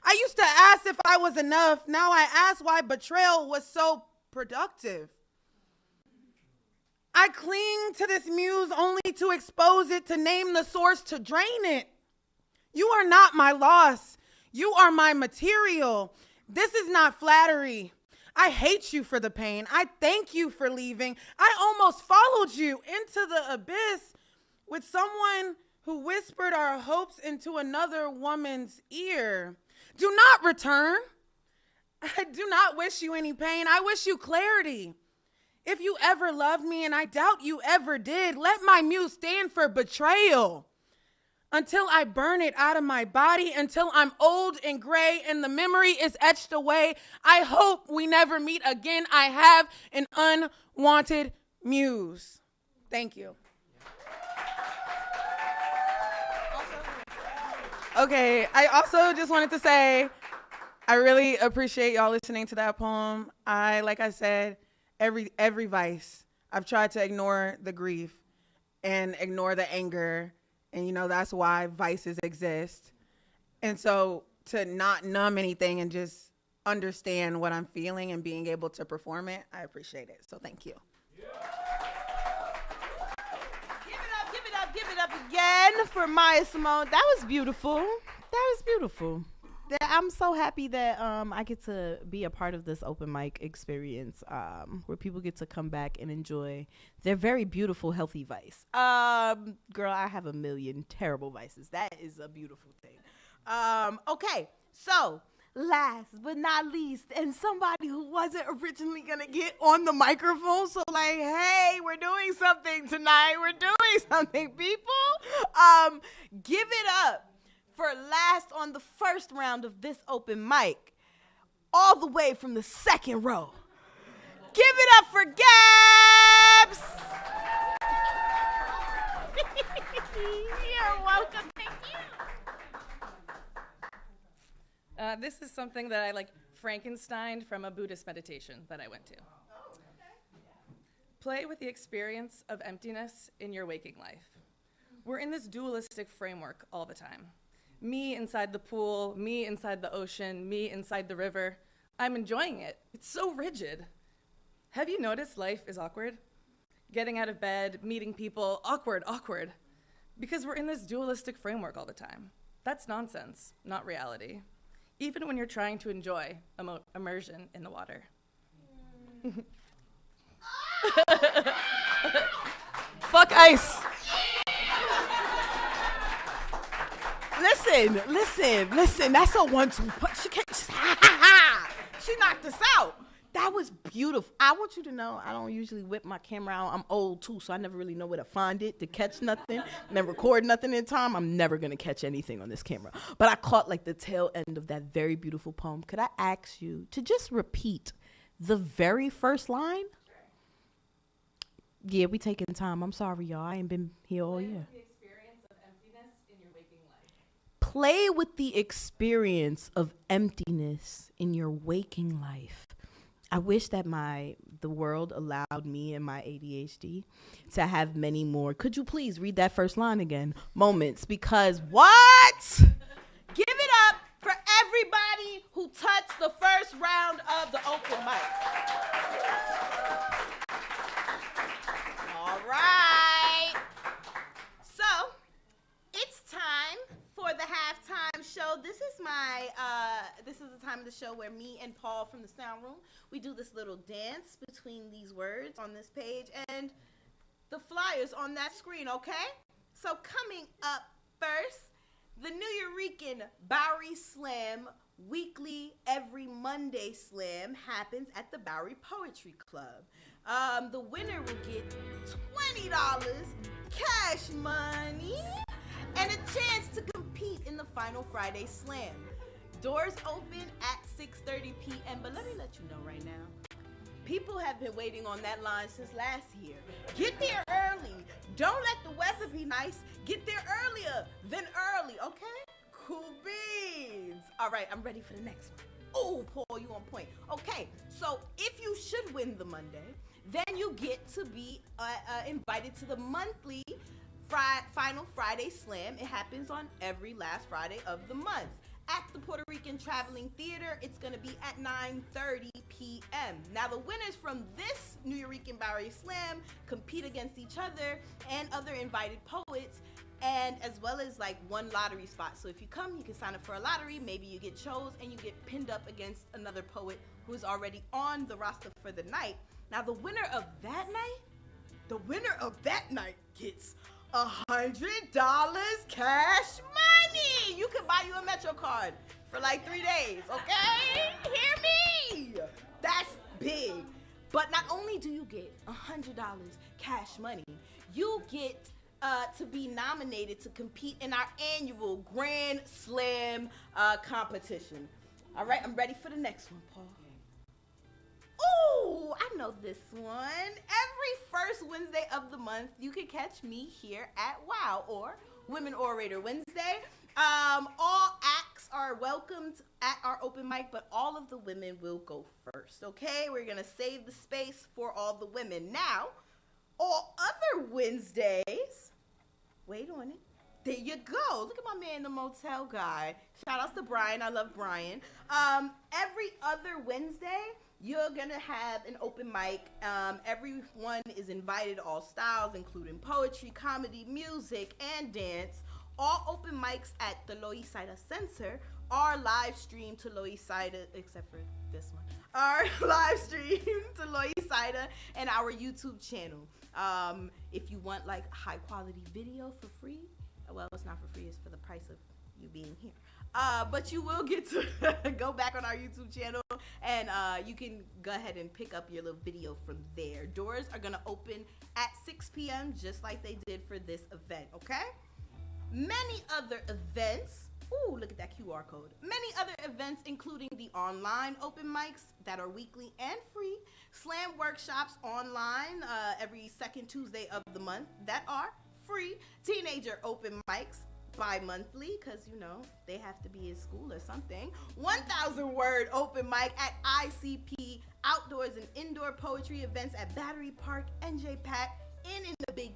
I used to ask if I was enough. Now I ask why betrayal was so productive. I cling to this muse only to expose it, to name the source, to drain it. You are not my loss. You are my material. This is not flattery. I hate you for the pain. I thank you for leaving. I almost followed you into the abyss with someone who whispered our hopes into another woman's ear. Do not return. I do not wish you any pain. I wish you clarity. If you ever loved me, and I doubt you ever did, let my muse stand for betrayal until I burn it out of my body, until I'm old and gray and the memory is etched away. I hope we never meet again. I have an unwanted muse. Thank you. Okay, I also just wanted to say, I really appreciate y'all listening to that poem. Like I said, every vice, I've tried to ignore the grief and ignore the anger. And, you know, that's why vices exist. And so to not numb anything and just understand what I'm feeling and being able to perform it, I appreciate it. So thank you. Yeah. Give it up again for Mya Symone. That was beautiful. I'm so happy that I get to be a part of this open mic experience where people get to come back and enjoy their very beautiful, healthy vice. Girl, I have a million terrible vices. That is a beautiful thing. Okay, so last but not least, and somebody who wasn't originally going to get on the microphone, so like, hey, we're doing something tonight. We're doing something, people. Give it up for last on the first round of this open mic, all the way from the second row. Give it up for Gabs! You're welcome. Thank you. This is something that I like Frankensteined from a Buddhist meditation that I went to. Play with the experience of emptiness in your waking life. We're in this dualistic framework all the time. Me inside the pool, me inside the ocean, me inside the river. I'm enjoying it. It's so rigid. Have you noticed life is awkward? Getting out of bed, meeting people, awkward. Because we're in this dualistic framework all the time. That's nonsense, not reality. Even when you're trying to enjoy immersion in the water. Fuck ice. Listen. That's a 1-2 punch. She knocked us out. That was beautiful. I want you to know I don't usually whip my camera out. I'm old too, so I never really know where to find it to catch nothing and then record nothing in time. I'm never gonna catch anything on this camera. But I caught like the tail end of that very beautiful poem. Could I ask you to just repeat the very first line? Yeah, we taking time. I'm sorry, y'all. I ain't been here all year. Play with the experience of emptiness in your waking life. I wish that the world allowed me and my ADHD to have many more. Could you please read that first line again? Moments, because what? Give it up for everybody who touched the first round of the open mic. All right. So, it's time for the halftime show. This is the time of the show where me and Paul from the sound room, we do this little dance between these words on this page and the flyers on that screen, okay? So coming up first, the Nuyorican Bowery Slam weekly every Monday slam happens at the Bowery Poetry Club. The winner will get $20 cash money and a chance to compete in the final Friday slam. Doors open at 6:30 p.m., but let me let you know right now, people have been waiting on that line since last year. Get there early. Don't let the weather be nice. Get there earlier than early, okay? Cool beans. All right, I'm ready for the next one. Oh, Paul, you on point. Okay, so if you should win the Monday, then you get to be invited to the monthly Final Friday Slam. It happens on every last Friday of the month. At the Puerto Rican Traveling Theater, it's going to be at 9:30 p.m. Now, the winners from this Nuyorican Bowery Slam compete against each other and other invited poets, and as well as like one lottery spot. So if you come, you can sign up for a lottery. Maybe you get chose and you get pinned up against another poet who is already on the roster for the night. Now, the winner of that night gets $100 cash money. You can buy you a Metro card for like 3 days, okay? Hear me? That's big. But not only do you get $100 cash money, you get to be nominated to compete in our annual Grand Slam competition. All right, I'm ready for the next one, Paul. Ooh, I know this one. Every first Wednesday of the month, you can catch me here at WOW, or Women Orator Wednesday. All acts are welcomed at our open mic, but all of the women will go first, okay? We're going to save the space for all the women. Now, all other Wednesdays, wait on it. There you go. Look at my man, the motel guy. Shout outs to Brian. I love Brian. Every other Wednesday, you're going to have an open mic. Everyone is invited, all styles, including poetry, comedy, music, and dance. All open mics at the Loisaida Center are live streamed to Loisaida, except for this one, are live streamed to Loisaida and our YouTube channel. If you want like high quality video for free, well, it's not for free, it's for the price of you being here. But you will get to go back on our YouTube channel and you can go ahead and pick up your little video from there. Doors are gonna open at 6 p.m. just like they did for this event, okay? Many other events, ooh, look at that QR code. Many other events, including the online open mics that are weekly and free, slam workshops online every second Tuesday of the month that are free, teenager open mics bi-monthly, because you know they have to be in school or something, 1,000 word open mic at ICP, outdoors and indoor poetry events at Battery Park, NJ Pack, and in the big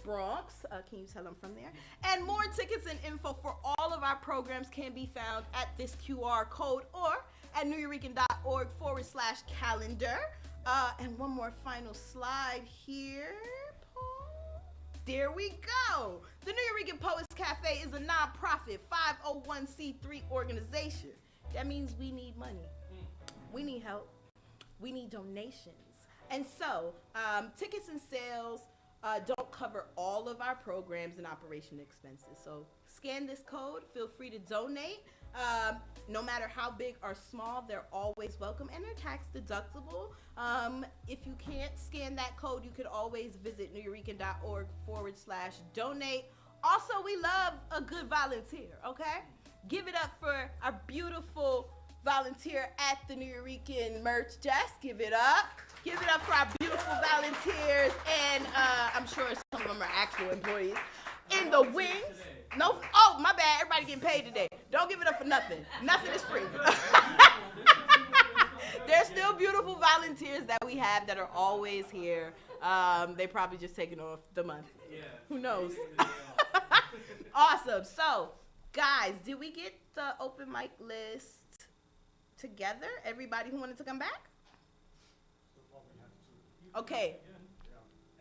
Bronx. Can you tell I'm from there? And more tickets and info for all of our programs can be found at this QR code or at Nuyorican.org/calendar. And one more final slide here. There we go. The Nuyorican Poets Cafe is a nonprofit 501c3 organization. That means we need money. We need help. We need donations. And so, tickets and sales don't cover all of our programs and operation expenses. So scan this code. Feel free to donate. No matter how big or small, they're always welcome and they're tax deductible. If you can't scan that code, you could always visit Nuyorican.org/donate. Also, we love a good volunteer, okay? Give it up for our beautiful volunteer at the Nuyorican merch desk. Give it up. Give it up for our beautiful volunteers, and I'm sure some of them are actual employees. In the wings. No, oh, my bad. Everybody getting paid today. Don't give it up for nothing. Nothing is free. There's still beautiful volunteers that we have that are always here. They probably just taking off the month. Yeah. Who knows? Awesome. So, guys, did we get the open mic list together? Everybody who wanted to come back? Okay.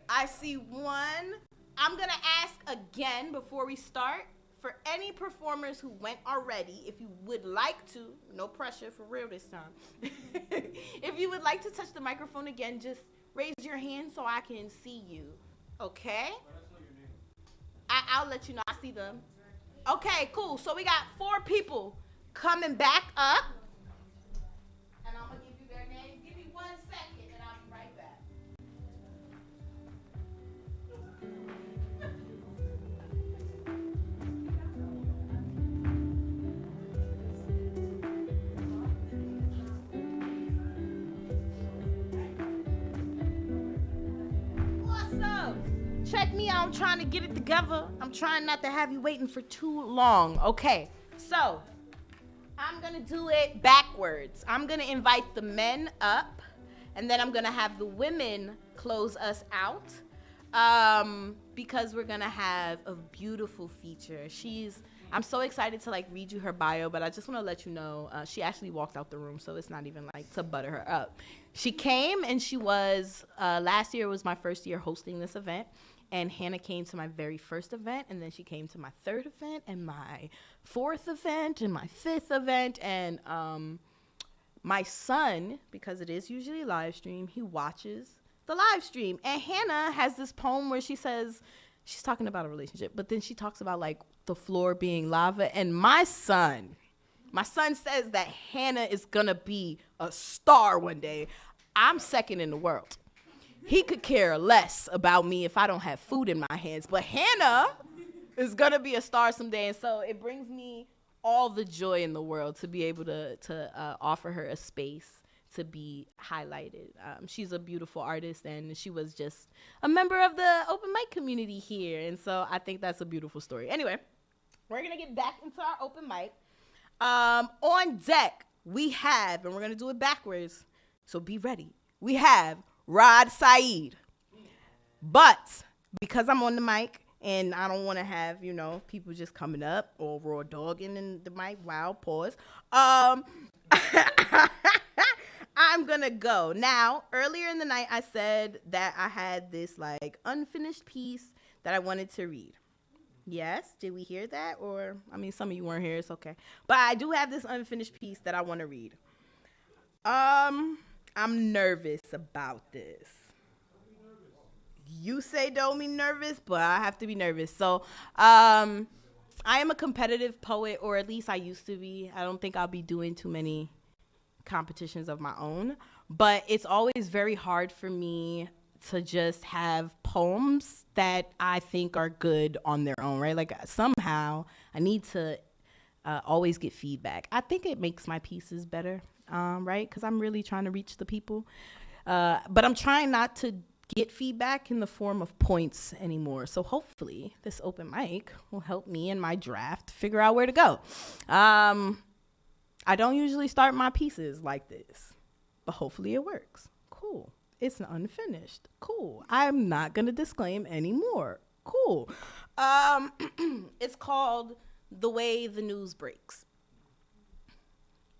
I see one. I'm going to ask again before we start for any performers who went already, if you would like to, no pressure for real this time. If you would like to touch the microphone again, just raise your hand so I can see you. Okay? I'll let you know. I see them. Okay, cool. So we got 4 people coming back up. And I'm going to give you their names. Give me 1 second and I'll be right back. Check me out. I'm trying to get it together. I'm trying not to have you waiting for too long. Okay, so I'm going to do it backwards. I'm going to invite the men up, and then I'm going to have the women close us out because we're going to have a beautiful feature. I'm so excited to read you her bio, but I just want to let you know she actually walked out the room, so it's not even to butter her up. She came and she was, last year was my first year hosting this event. And Hannah came to my very first event, and then she came to my 3rd event, and my 4th event, and my 5th event, and my son, because it is usually a live stream, he watches the live stream. And Hannah has this poem where she says, she's talking about a relationship, but then she talks about the floor being lava. And my son says that Hannah is gonna be a star one day. I'm second in the world. He could care less about me if I don't have food in my hands. But Hannah is going to be a star someday. And so it brings me all the joy in the world to be able to offer her a space to be highlighted. She's a beautiful artist, and she was just a member of the open mic community here. And so I think that's a beautiful story. Anyway, we're going to get back into our open mic. On deck, we have, and we're going to do it backwards, so be ready. We have Raad Syed. But because I'm on the mic and I don't want to have, people just coming up or raw dogging in the mic. Wow, pause. I'm going to go. Now, earlier in the night, I said that I had this unfinished piece that I wanted to read. Yes, did we hear that? Or, some of you weren't here, it's okay. But I do have this unfinished piece that I want to read. I'm nervous about this. You say don't be nervous, but I have to be nervous. So I am a competitive poet, or at least I used to be. I don't think I'll be doing too many competitions of my own. But it's always very hard for me to just have poems that I think are good on their own, right? Somehow I need to always get feedback. I think it makes my pieces better. Right? Because I'm really trying to reach the people. But I'm trying not to get feedback in the form of points anymore. So hopefully this open mic will help me in my draft figure out where to go. I don't usually start my pieces like this, but hopefully it works. Cool. It's unfinished. Cool. I'm not going to disclaim anymore. Cool. It's called The Way the News Breaks.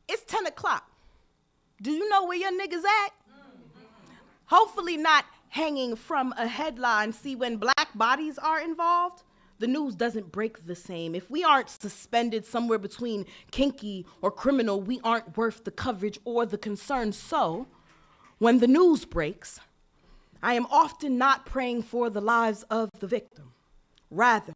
It's 10 o'clock. Do you know where your niggas at? Hopefully not hanging from a headline. See, when black bodies are involved, the news doesn't break the same. If we aren't suspended somewhere between kinky or criminal, we aren't worth the coverage or the concern. So, when the news breaks, I am often not praying for the lives of the victim. Rather,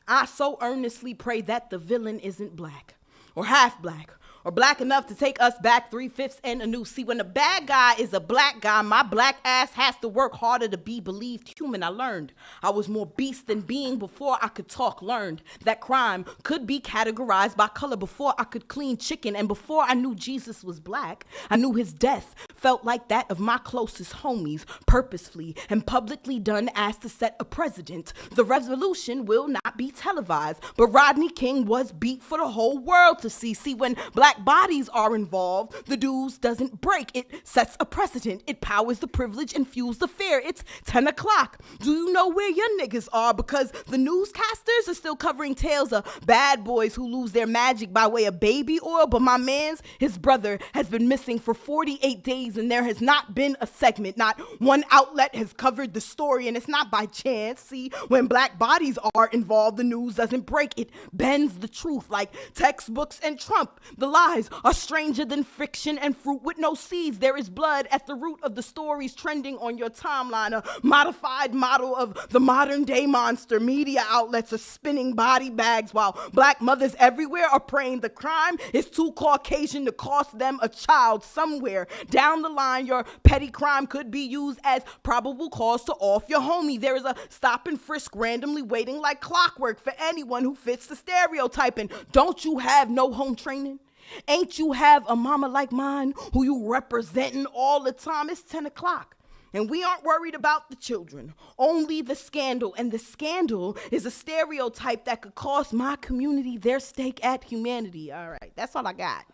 I so earnestly pray that the villain isn't black or half black or black enough to take us back 3/5 and anew. See, when the bad guy is a black guy, my black ass has to work harder to be believed human. I learned I was more beast than being before I could talk. Learned that crime could be categorized by color before I could clean chicken. And before I knew Jesus was black, I knew his death felt like that of my closest homies, purposefully and publicly done as to set a precedent. The revolution will not be televised, but Rodney King was beat for the whole world to see. See, when black bodies are involved, the news doesn't break. It sets a precedent. It powers the privilege and fuels the fear. It's 10 o'clock. Do you know where your niggas are? Because the newscasters are still covering tales of bad boys who lose their magic by way of baby oil, but my man's, his brother, has been missing for 48 days and there has not been a segment. Not one outlet has covered the story, and it's not by chance. See, when black bodies are involved, the news doesn't break. It bends the truth like textbooks and Trump. The lies are stranger than fiction and fruit with no seeds. There is blood at the root of the stories trending on your timeline, a modified model of the modern day monster. Media outlets are spinning body bags while black mothers everywhere are praying the crime is too Caucasian to cost them a child. Somewhere down the line, your petty crime could be used as probable cause to off your homie. There is a stop and frisk randomly waiting like clockwork for anyone who fits the stereotype. And don't you have no home training? Ain't you have a mama like mine who you representing all the time? It's 10 o'clock. And we aren't worried about the children, only the scandal. And the scandal is a stereotype that could cost my community their stake at humanity. All right, that's all I got.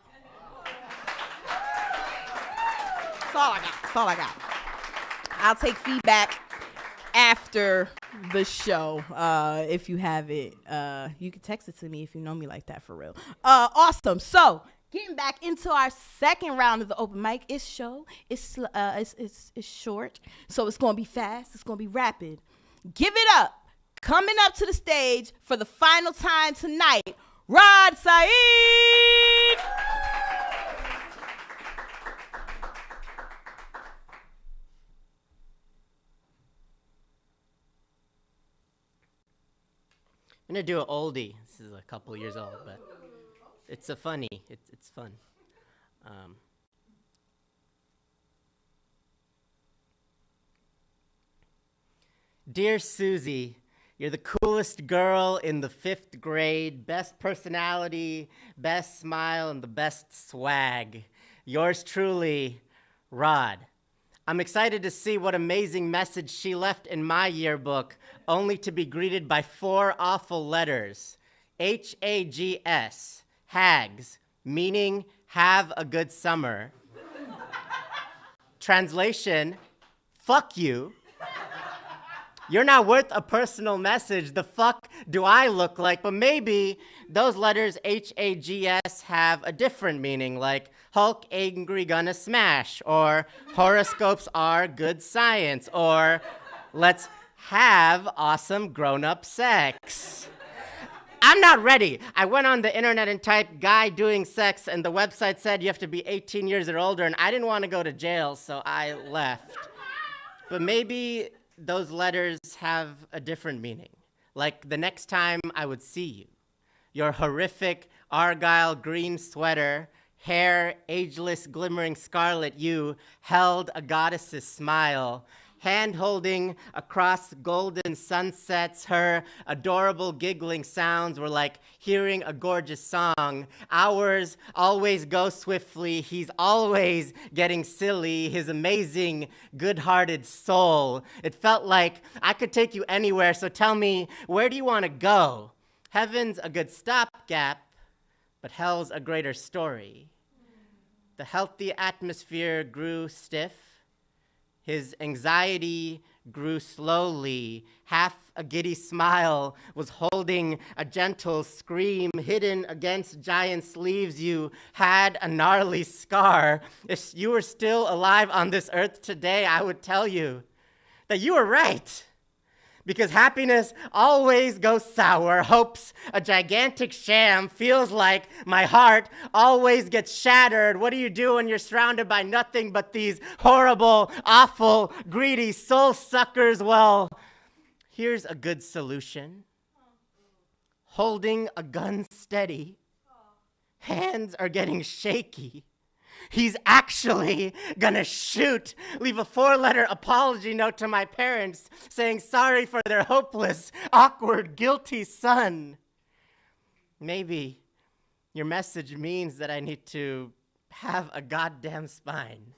That's all I got. I'll take feedback after the show. If you have it, you can text it to me if you know me like that for real. Awesome. So getting back into our second round of the open mic, it's short, so it's gonna be fast. It's gonna be rapid. Give it up. Coming up to the stage for the final time tonight, Raad Syed. I'm gonna do an oldie. This is a couple years old, but it's a funny. It's fun. Dear Susie, you're the coolest girl in the 5th grade. Best personality, best smile, and the best swag. Yours truly, Raad. I'm excited to see what amazing message she left in my yearbook, only to be greeted by 4 awful letters. HAGS, hags, meaning have a good summer. Translation, fuck you. You're not worth a personal message. The fuck do I look like? But maybe those letters HAGS have a different meaning, like Hulk angry gonna smash, or horoscopes are good science, or let's have awesome grown-up sex. I'm not ready. I went on the internet and typed guy doing sex, and the website said you have to be 18 years or older, and I didn't want to go to jail, so I left. But maybe those letters have a different meaning. Like the next time I would see you, your horrific Argyle green sweater, hair ageless glimmering scarlet, you held a goddess's smile, hand-holding across golden sunsets. Her adorable giggling sounds were like hearing a gorgeous song. Hours always go swiftly. He's always getting silly. His amazing, good-hearted soul. It felt like I could take you anywhere, so tell me, where do you want to go? Heaven's a good stopgap, but hell's a greater story. The healthy atmosphere grew stiff. His anxiety grew slowly. Half a giddy smile was holding a gentle scream hidden against giant sleeves. You had a gnarly scar. If you were still alive on this earth today, I would tell you that you were right. Because happiness always goes sour. Hope's a gigantic sham. Feels like my heart always gets shattered. What do you do when you're surrounded by nothing but these horrible, awful, greedy soul suckers? Well, here's a good solution. Holding a gun steady. Hands are getting shaky. He's actually gonna shoot. Leave a 4-letter apology note to my parents saying sorry for their hopeless, awkward, guilty son. Maybe your message means that I need to have a goddamn spine.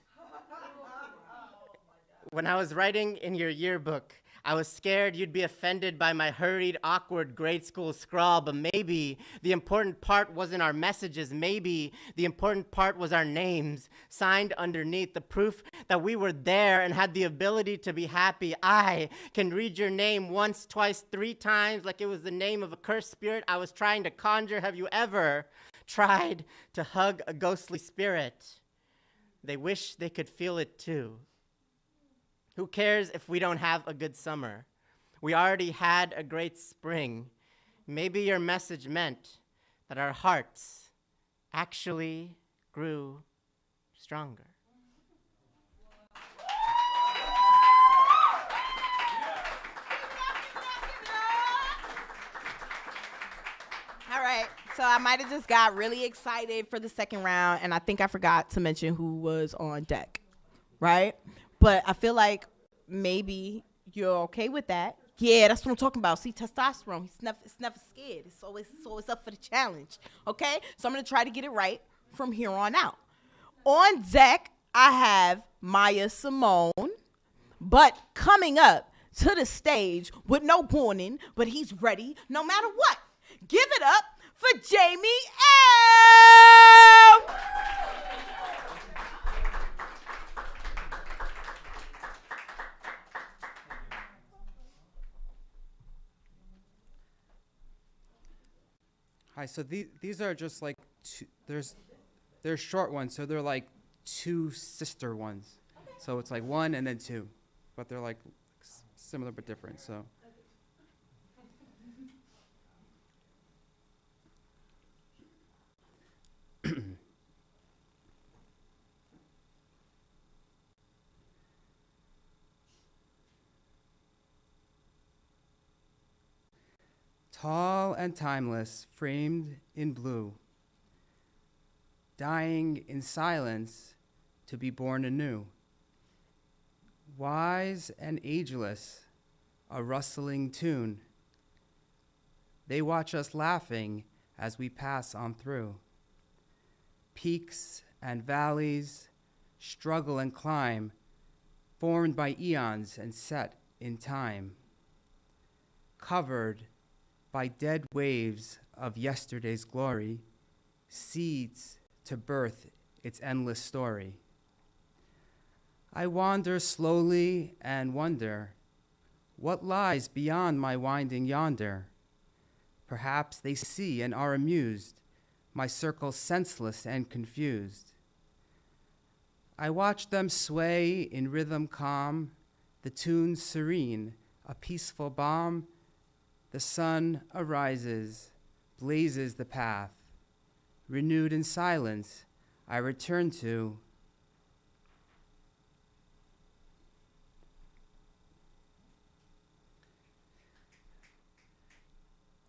When I was writing in your yearbook, I was scared you'd be offended by my hurried, awkward grade school scrawl, but maybe the important part wasn't our messages. Maybe the important part was our names signed underneath, the proof that we were there and had the ability to be happy. I can read your name once, twice, 3 times like it was the name of a cursed spirit I was trying to conjure. Have you ever tried to hug a ghostly spirit? They wish they could feel it too. Who cares if we don't have a good summer? We already had a great spring. Maybe your message meant that our hearts actually grew stronger. All right, so I might have just got really excited for the second round, and I think I forgot to mention who was on deck, right? But I feel like maybe you're okay with that. Yeah, that's what I'm talking about. See, testosterone, it's never scared. It's always up for the challenge, okay? So I'm going to try to get it right from here on out. On deck, I have Mya Symone, but coming up to the stage with no warning, but he's ready no matter what. Give it up for Jaime L. Hi, so these are just like they're short ones, so they're like 2 sister ones. Okay. So it's like 1 and then 2, but they're like similar but different. So. Tall and timeless, framed in blue, dying in silence to be born anew. Wise and ageless, a rustling tune. They watch us laughing as we pass on through. Peaks and valleys, struggle and climb, formed by eons and set in time. Covered by dead waves of yesterday's glory, seeds to birth its endless story. I wander slowly and wonder, what lies beyond my winding yonder? Perhaps they see and are amused, my circle senseless and confused. I watch them sway in rhythm calm, the tune serene, a peaceful balm. The sun arises, blazes the path. Renewed in silence, I return to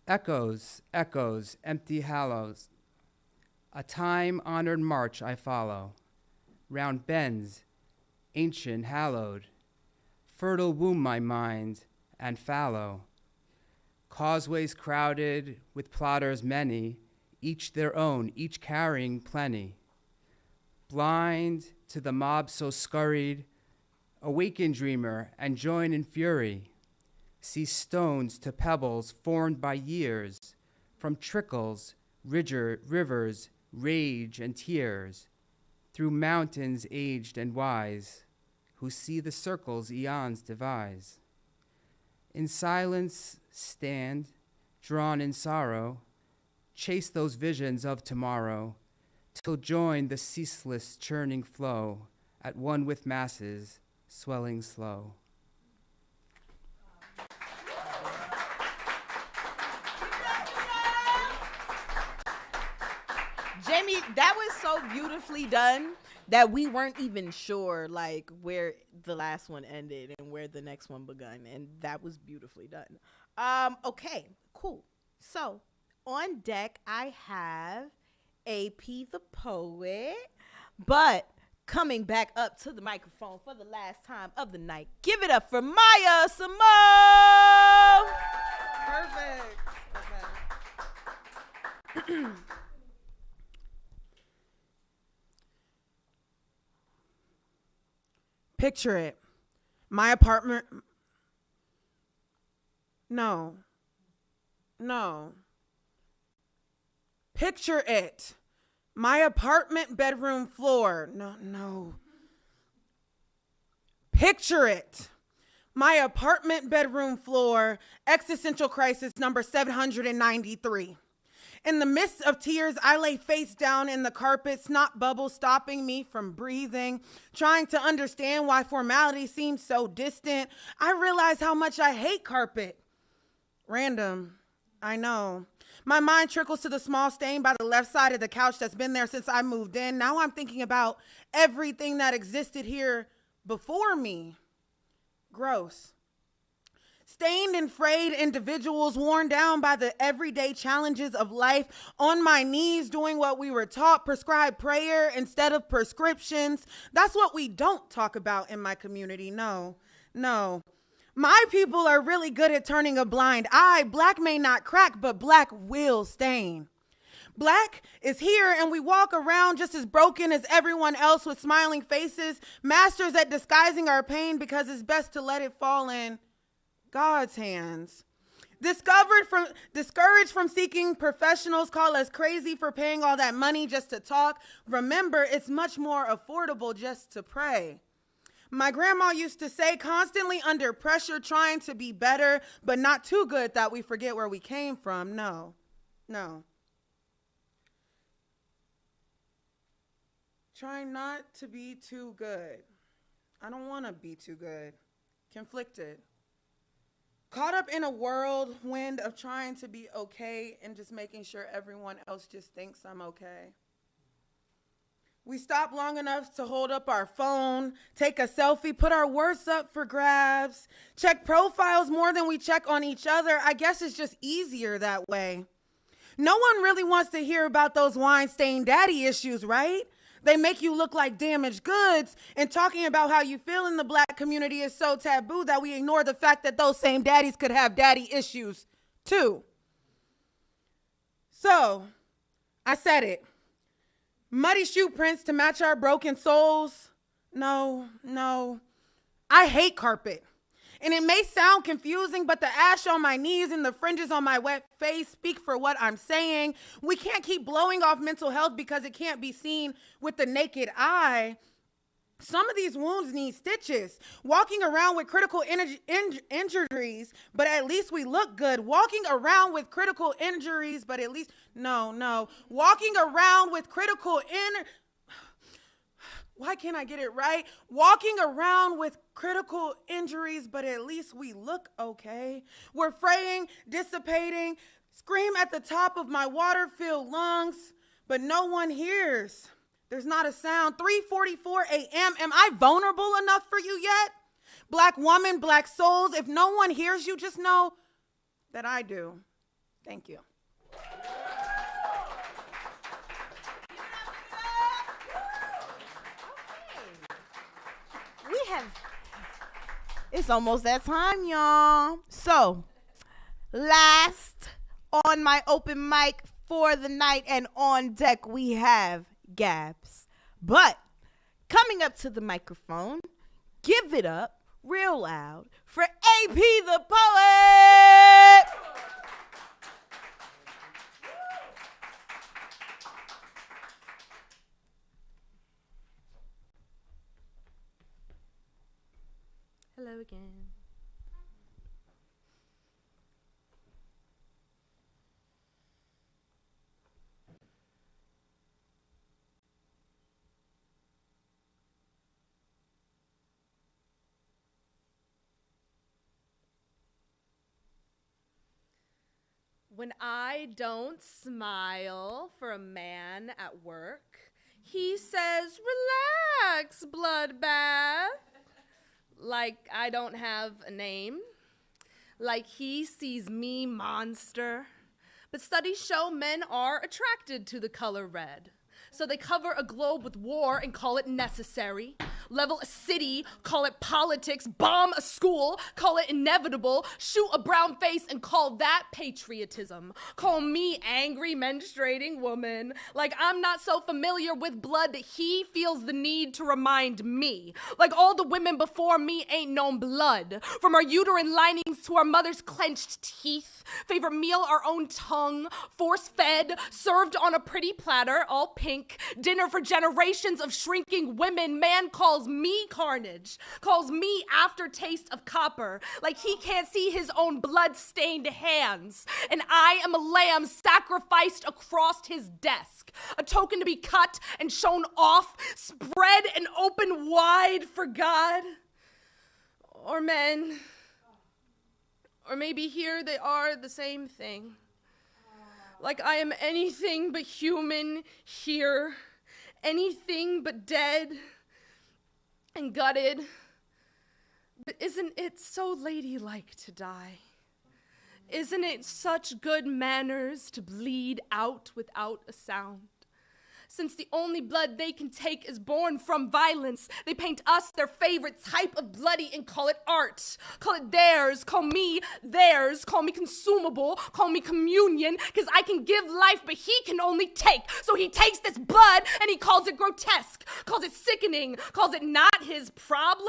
echoes, echoes, empty hollows. A time-honored march I follow, round bends, ancient hallowed. Fertile womb my mind and fallow. Causeways crowded with plotters many, each their own, each carrying plenty. Blind to the mob so scurried, awaken dreamer and join in fury. See stones to pebbles formed by years, from trickles, rivers, rage and tears, through mountains aged and wise, who see the circles eons devise. In silence stand, drawn in sorrow, chase those visions of tomorrow, till join the ceaseless churning flow, at one with masses, swelling slow. Jamie, that was so beautifully done that we weren't even sure like where the last one ended and where the next one begun, and that was beautifully done. Okay, cool. So on deck I have AP the poet, but coming back up to the microphone for the last time of the night, give it up for Mya Symone. Perfect. Okay. Picture it. My apartment. No. Picture it. My apartment bedroom floor. No. Picture it. My apartment bedroom floor. Existential crisis number 793. In the midst of tears, I lay face down in the carpet, snot bubbles stopping me from breathing. Trying to understand why formality seems so distant, I realize how much I hate carpet. Random, I know. My mind trickles to the small stain by the left side of the couch that's been there since I moved in. Now I'm thinking about everything that existed here before me. Gross. Stained and frayed individuals worn down by the everyday challenges of life, on my knees doing what we were taught, prescribed prayer instead of prescriptions. That's what we don't talk about in my community. No. My people are really good at turning a blind eye. Black may not crack, but black will stain. Black is here and we walk around just as broken as everyone else with smiling faces, masters at disguising our pain because it's best to let it fall in God's hands. Discouraged from seeking professionals, call us crazy for paying all that money just to talk. Remember, it's much more affordable just to pray. My grandma used to say, constantly under pressure, trying to be better, but not too good that we forget where we came from. No. Try not to be too good. I don't want to be too good. Conflicted. Caught up in a whirlwind of trying to be okay and just making sure everyone else just thinks I'm okay. We stop long enough to hold up our phone, take a selfie, put our worst up for grabs, check profiles more than we check on each other. I guess it's just easier that way. No one really wants to hear about those wine-stained daddy issues, right? They make you look like damaged goods, and talking about how you feel in the black community is so taboo that we ignore the fact that those same daddies could have daddy issues too. So, I said it. Muddy shoe prints to match our broken souls. No. I hate carpet. And it may sound confusing, but the ash on my knees and the fringes on my wet face speak for what I'm saying. We can't keep blowing off mental health because it can't be seen with the naked eye. Some of these wounds need stitches. Walking around with critical injuries, but at least we look good. Walking around with critical injuries, but at least, no. Walking around with critical why can't I get it right? Walking around with critical injuries, but at least we look okay. We're fraying, dissipating, scream at the top of my water-filled lungs, but no one hears. There's not a sound. 3:44 a.m. Am I vulnerable enough for you yet? Black woman, black souls, if no one hears you, just know that I do. Thank you. It's almost that time, y'all. So, last on my open mic for the night and on deck, we have Gabs. But coming up to the microphone, give it up real loud for AP the poet. When I don't smile for a man at work, he says, relax, bloodbath. Like I don't have a name. Like he sees me monster. But studies show men are attracted to the color red. So they cover a globe with war and call it necessary. Level a city, call it politics. Bomb a school, call it inevitable. Shoot a brown face and call that patriotism. Call me angry menstruating woman. Like I'm not so familiar with blood that he feels the need to remind me. Like all the women before me ain't known blood. From our uterine linings to our mother's clenched teeth. Favorite meal, our own tongue. Force-fed, served on a pretty platter, all pink. Dinner for generations of shrinking women. Man calls me carnage, calls me aftertaste of copper, like he can't see his own blood-stained hands. And I am a lamb sacrificed across his desk, a token to be cut and shown off, spread and open wide for God. Or men. Or maybe here they are the same thing. Like I am anything but human here, anything but dead and gutted. But isn't it so ladylike to die? Isn't it such good manners to bleed out without a sound? Since the only blood they can take is born from violence, they paint us their favorite type of bloody and call it art. Call it theirs, call me theirs, call me consumable, call me communion, because I can give life, but he can only take. So he takes this blood and he calls it grotesque, calls it sickening, calls it not his problem,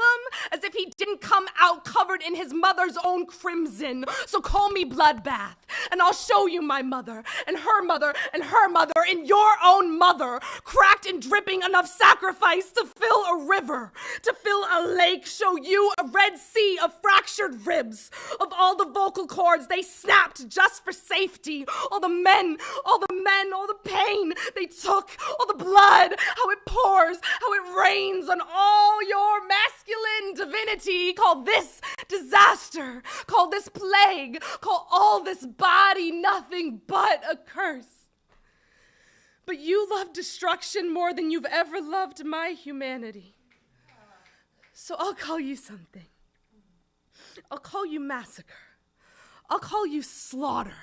as if he didn't come out covered in his mother's own crimson. So call me bloodbath, and I'll show you my mother, and her mother, and her mother, and your own mother. Cracked and dripping enough sacrifice to fill a river, to fill a lake, show you a red sea of fractured ribs, of all the vocal cords they snapped just for safety, all the men, all the pain they took, all the blood, how it pours, how it rains on all your masculine divinity. Call this disaster, call this plague, call all this body nothing but a curse. But you love destruction more than you've ever loved my humanity. So I'll call you something. I'll call you massacre. I'll call you slaughter.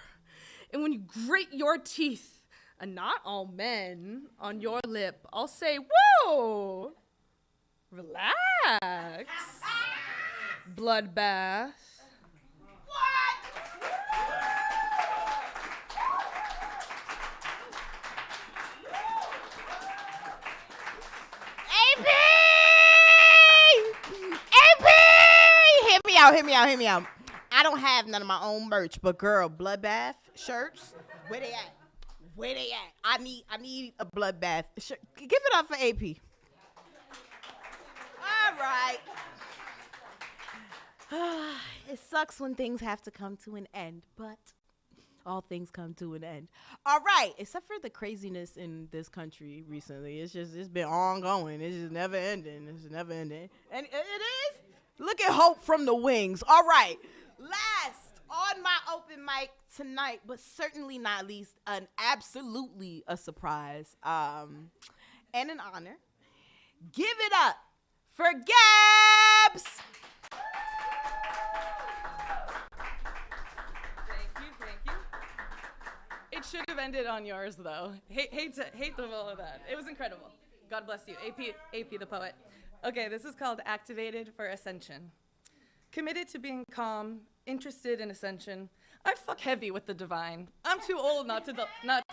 And when you grit your teeth, and not all men, on your lip, I'll say, whoa, relax, bloodbath. Hear me out. I don't have none of my own merch, but girl, bloodbath shirts, where they at? I need a bloodbath shirt. Give it up for AP. All right. It sucks when things have to come to an end, but all things come to an end. All right, except for the craziness in this country recently. It's been ongoing. It's just never ending. And it is. Look at hope from the wings. All right, last on my open mic tonight, but certainly not least, absolutely a surprise and an honor. Give it up for Gabs. Thank you. It should have ended on yours, though. Hate the all of that. It was incredible. God bless you, AP the poet. Okay, this is called Activated for Ascension. Committed to being calm, interested in ascension. I fuck heavy with the divine. I'm too old not to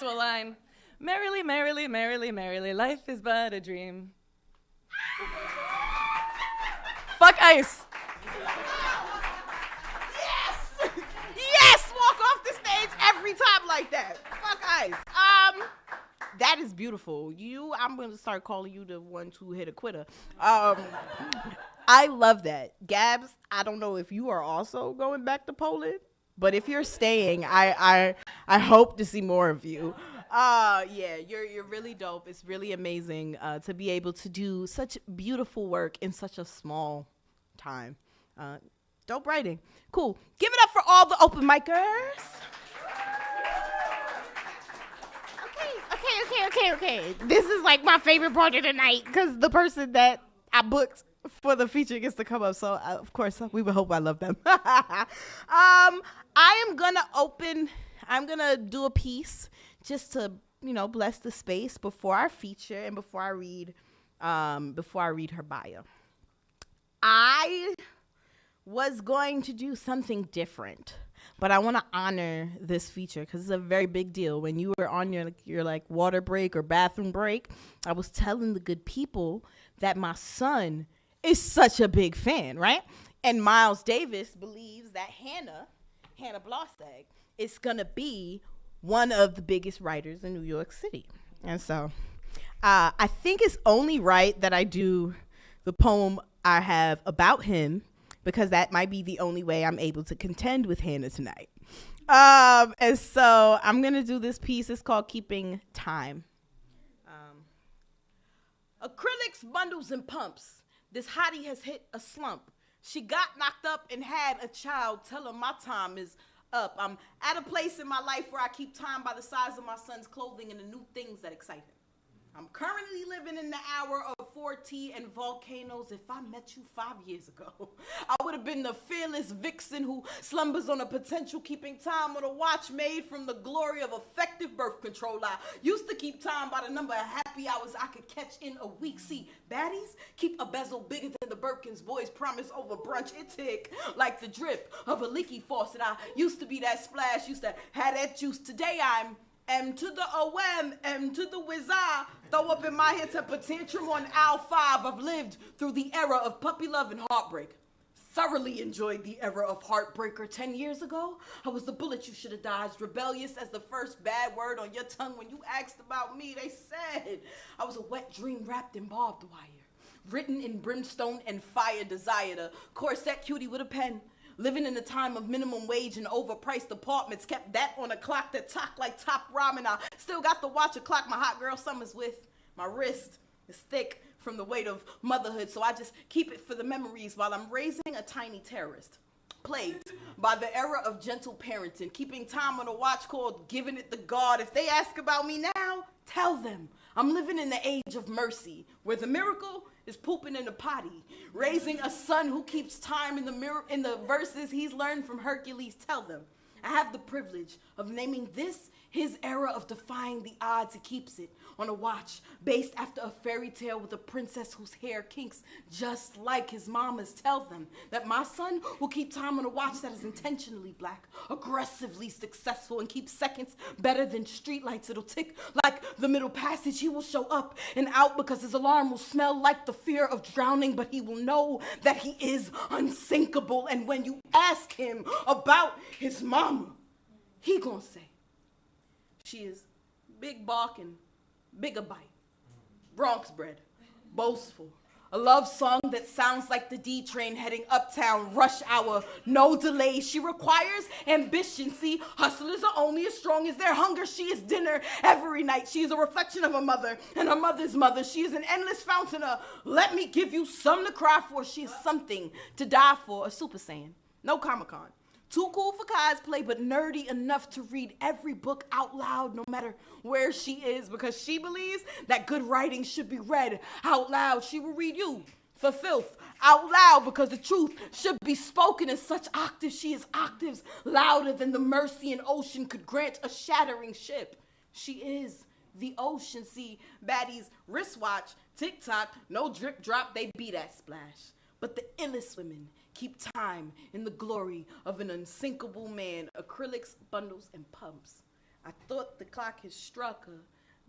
align. Merrily, merrily, merrily, merrily, life is but a dream. Fuck ice. Yes, walk off the stage every time like that. Fuck ice. That is beautiful. I'm going to start calling you the one to hit a quitter. I love that. Gabs, I don't know if you are also going back to Poland, but if you're staying, I hope to see more of you. Yeah, you're really dope. It's really amazing to be able to do such beautiful work in such a small time. Dope writing. Cool. Give it up for all the open micers. Okay. This is like my favorite part of the night because the person that I booked for the feature gets to come up. So, of course, we would hope I love them. I am going to do a piece just to, bless the space before our feature and before I read her bio. I was going to do something different, but I want to honor this feature because it's a very big deal. When you were on your like water break or bathroom break, I was telling the good people that my son is such a big fan, right? And Miles Davis believes that Hannah Blaseg is gonna be one of the biggest writers in New York City. And so I think it's only right that I do the poem I have about him, because that might be the only way I'm able to contend with Hannah tonight. And so I'm going to do this piece. It's called Keeping Time. Acrylics, bundles, and pumps. This hottie has hit a slump. She got knocked up and had a child. Tell her my time is up. I'm at a place in my life where I keep time by the size of my son's clothing and the new things that excite him. I'm currently living in the hour of 4T and volcanoes. If I met you 5 years ago, I would have been the fearless vixen who slumbers on a potential keeping time with a watch made from the glory of effective birth control. I used to keep time by the number of happy hours I could catch in a week. See, baddies keep a bezel bigger than the Birkins. Boys promise over brunch. It tick like the drip of a leaky faucet. I used to be that splash, used to have that juice. Today I'm M to the OM, M to the Wizard. Throw up in my head temper tantrum on aisle 5. I've lived through the era of puppy love and heartbreak. Thoroughly enjoyed the era of heartbreaker. 10 years ago, I was the bullet you should have dodged. Rebellious as the first bad word on your tongue. When you asked about me, they said I was a wet dream wrapped in barbed wire. Written in brimstone and fire, desired a corset cutie with a pen. Living in a time of minimum wage and overpriced apartments, kept that on a clock that talked like top ramen. I still got to watch a clock my hot girl summers with. My wrist is thick from the weight of motherhood, so I just keep it for the memories while I'm raising a tiny terrorist. Plagued by the era of gentle parenting, keeping time on a watch called Giving It the God. If they ask about me now, tell them I'm living in the age of mercy, where the miracle is pooping in the potty. Raising a son who keeps time in the verses he's learned from Hercules. Tell them I have the privilege of naming this his era of defying the odds. He keeps it on a watch based after a fairy tale with a princess whose hair kinks just like his mama's. Tell them that my son will keep time on a watch that is intentionally black, aggressively successful, and keeps seconds better than streetlights. It'll tick like the middle passage. He will show up and out because his alarm will smell like the fear of drowning, but he will know that he is unsinkable. And when you ask him about his mama, he gonna say she is big barking, bigger bite, Bronx bred, boastful, a love song that sounds like the D train heading uptown, rush hour, no delay. She requires ambition. See, hustlers are only as strong as their hunger. She is dinner every night. She is a reflection of her mother and her mother's mother. She is an endless fountain of let me give you some to cry for. She is something to die for, a Super Saiyan. No Comic-Con. Too cool for cosplay, but nerdy enough to read every book out loud, no matter where she is, because she believes that good writing should be read out loud. She will read you for filth out loud, because the truth should be spoken in such octaves. She is octaves louder than the mercy an ocean could grant a shattering ship. She is the ocean. See, baddies, wristwatch, TikTok, no drip drop, they be that splash. But the illest women keep time in the glory of an unsinkable man. Acrylics, bundles, and pumps. I thought the clock had struck a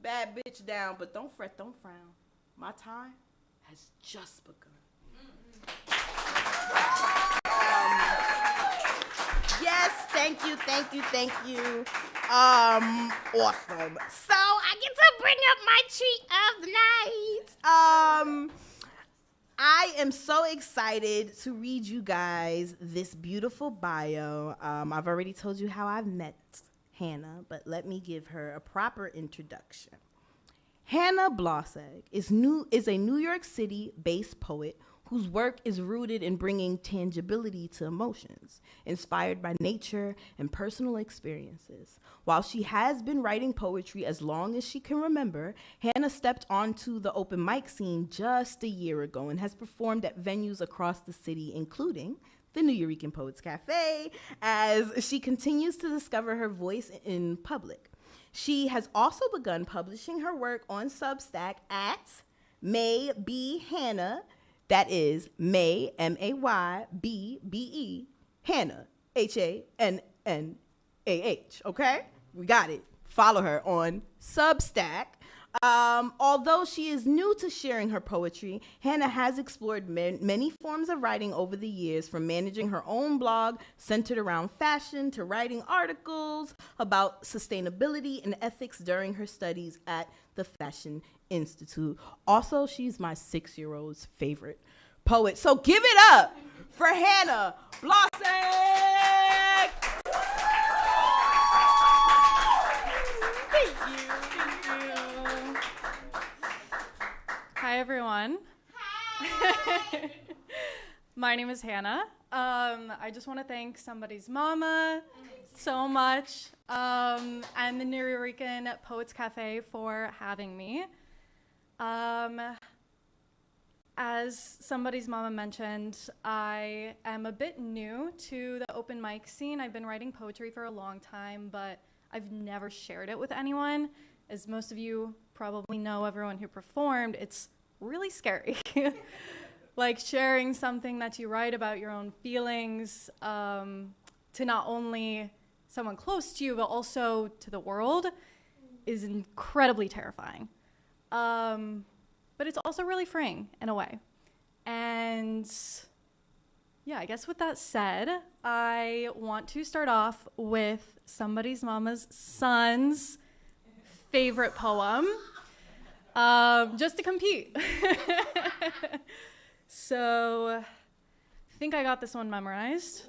bad bitch down, but don't fret, don't frown. My time has just begun. Yes, thank you. Awesome. So I get to bring up my treat of the night. I am so excited to read you guys this beautiful bio. I've already told you how I've met Hannah, but let me give her a proper introduction. Hannah Blaseg is a New York City-based poet whose work is rooted in bringing tangibility to emotions, inspired by nature and personal experiences. While she has been writing poetry as long as she can remember, Hannah stepped onto the open mic scene just a year ago and has performed at venues across the city, including the Nuyorican Poets Cafe, as she continues to discover her voice in public. She has also begun publishing her work on Substack at May B Hannah. That is May, Maybe, Hannah, Hannah, okay? We got it. Follow her on Substack. Although she is new to sharing her poetry, Hannah has explored many forms of writing over the years, from managing her own blog centered around fashion to writing articles about sustainability and ethics during her studies at the Fashion Institute. Also, she's my 6-year-old's favorite poet. So give it up for Hannah Blaseg. Thank you. Hi, everyone. Hi. My name is Hannah. I just want to thank Sumbodies Mama so much, and the Nuyorican Poets Cafe for having me. As Sumbodies Mama mentioned, I am a bit new to the open mic scene. I've been writing poetry for a long time, but I've never shared it with anyone. As most of you probably know, everyone who performed, it's really scary. Like sharing something that you write about your own feelings to not only someone close to you, but also to the world is incredibly terrifying. But it's also really freeing in a way. And yeah, I guess with that said, I want to start off with Sumbodies Mama's son's favorite poem, just to compete. So I think I got this one memorized.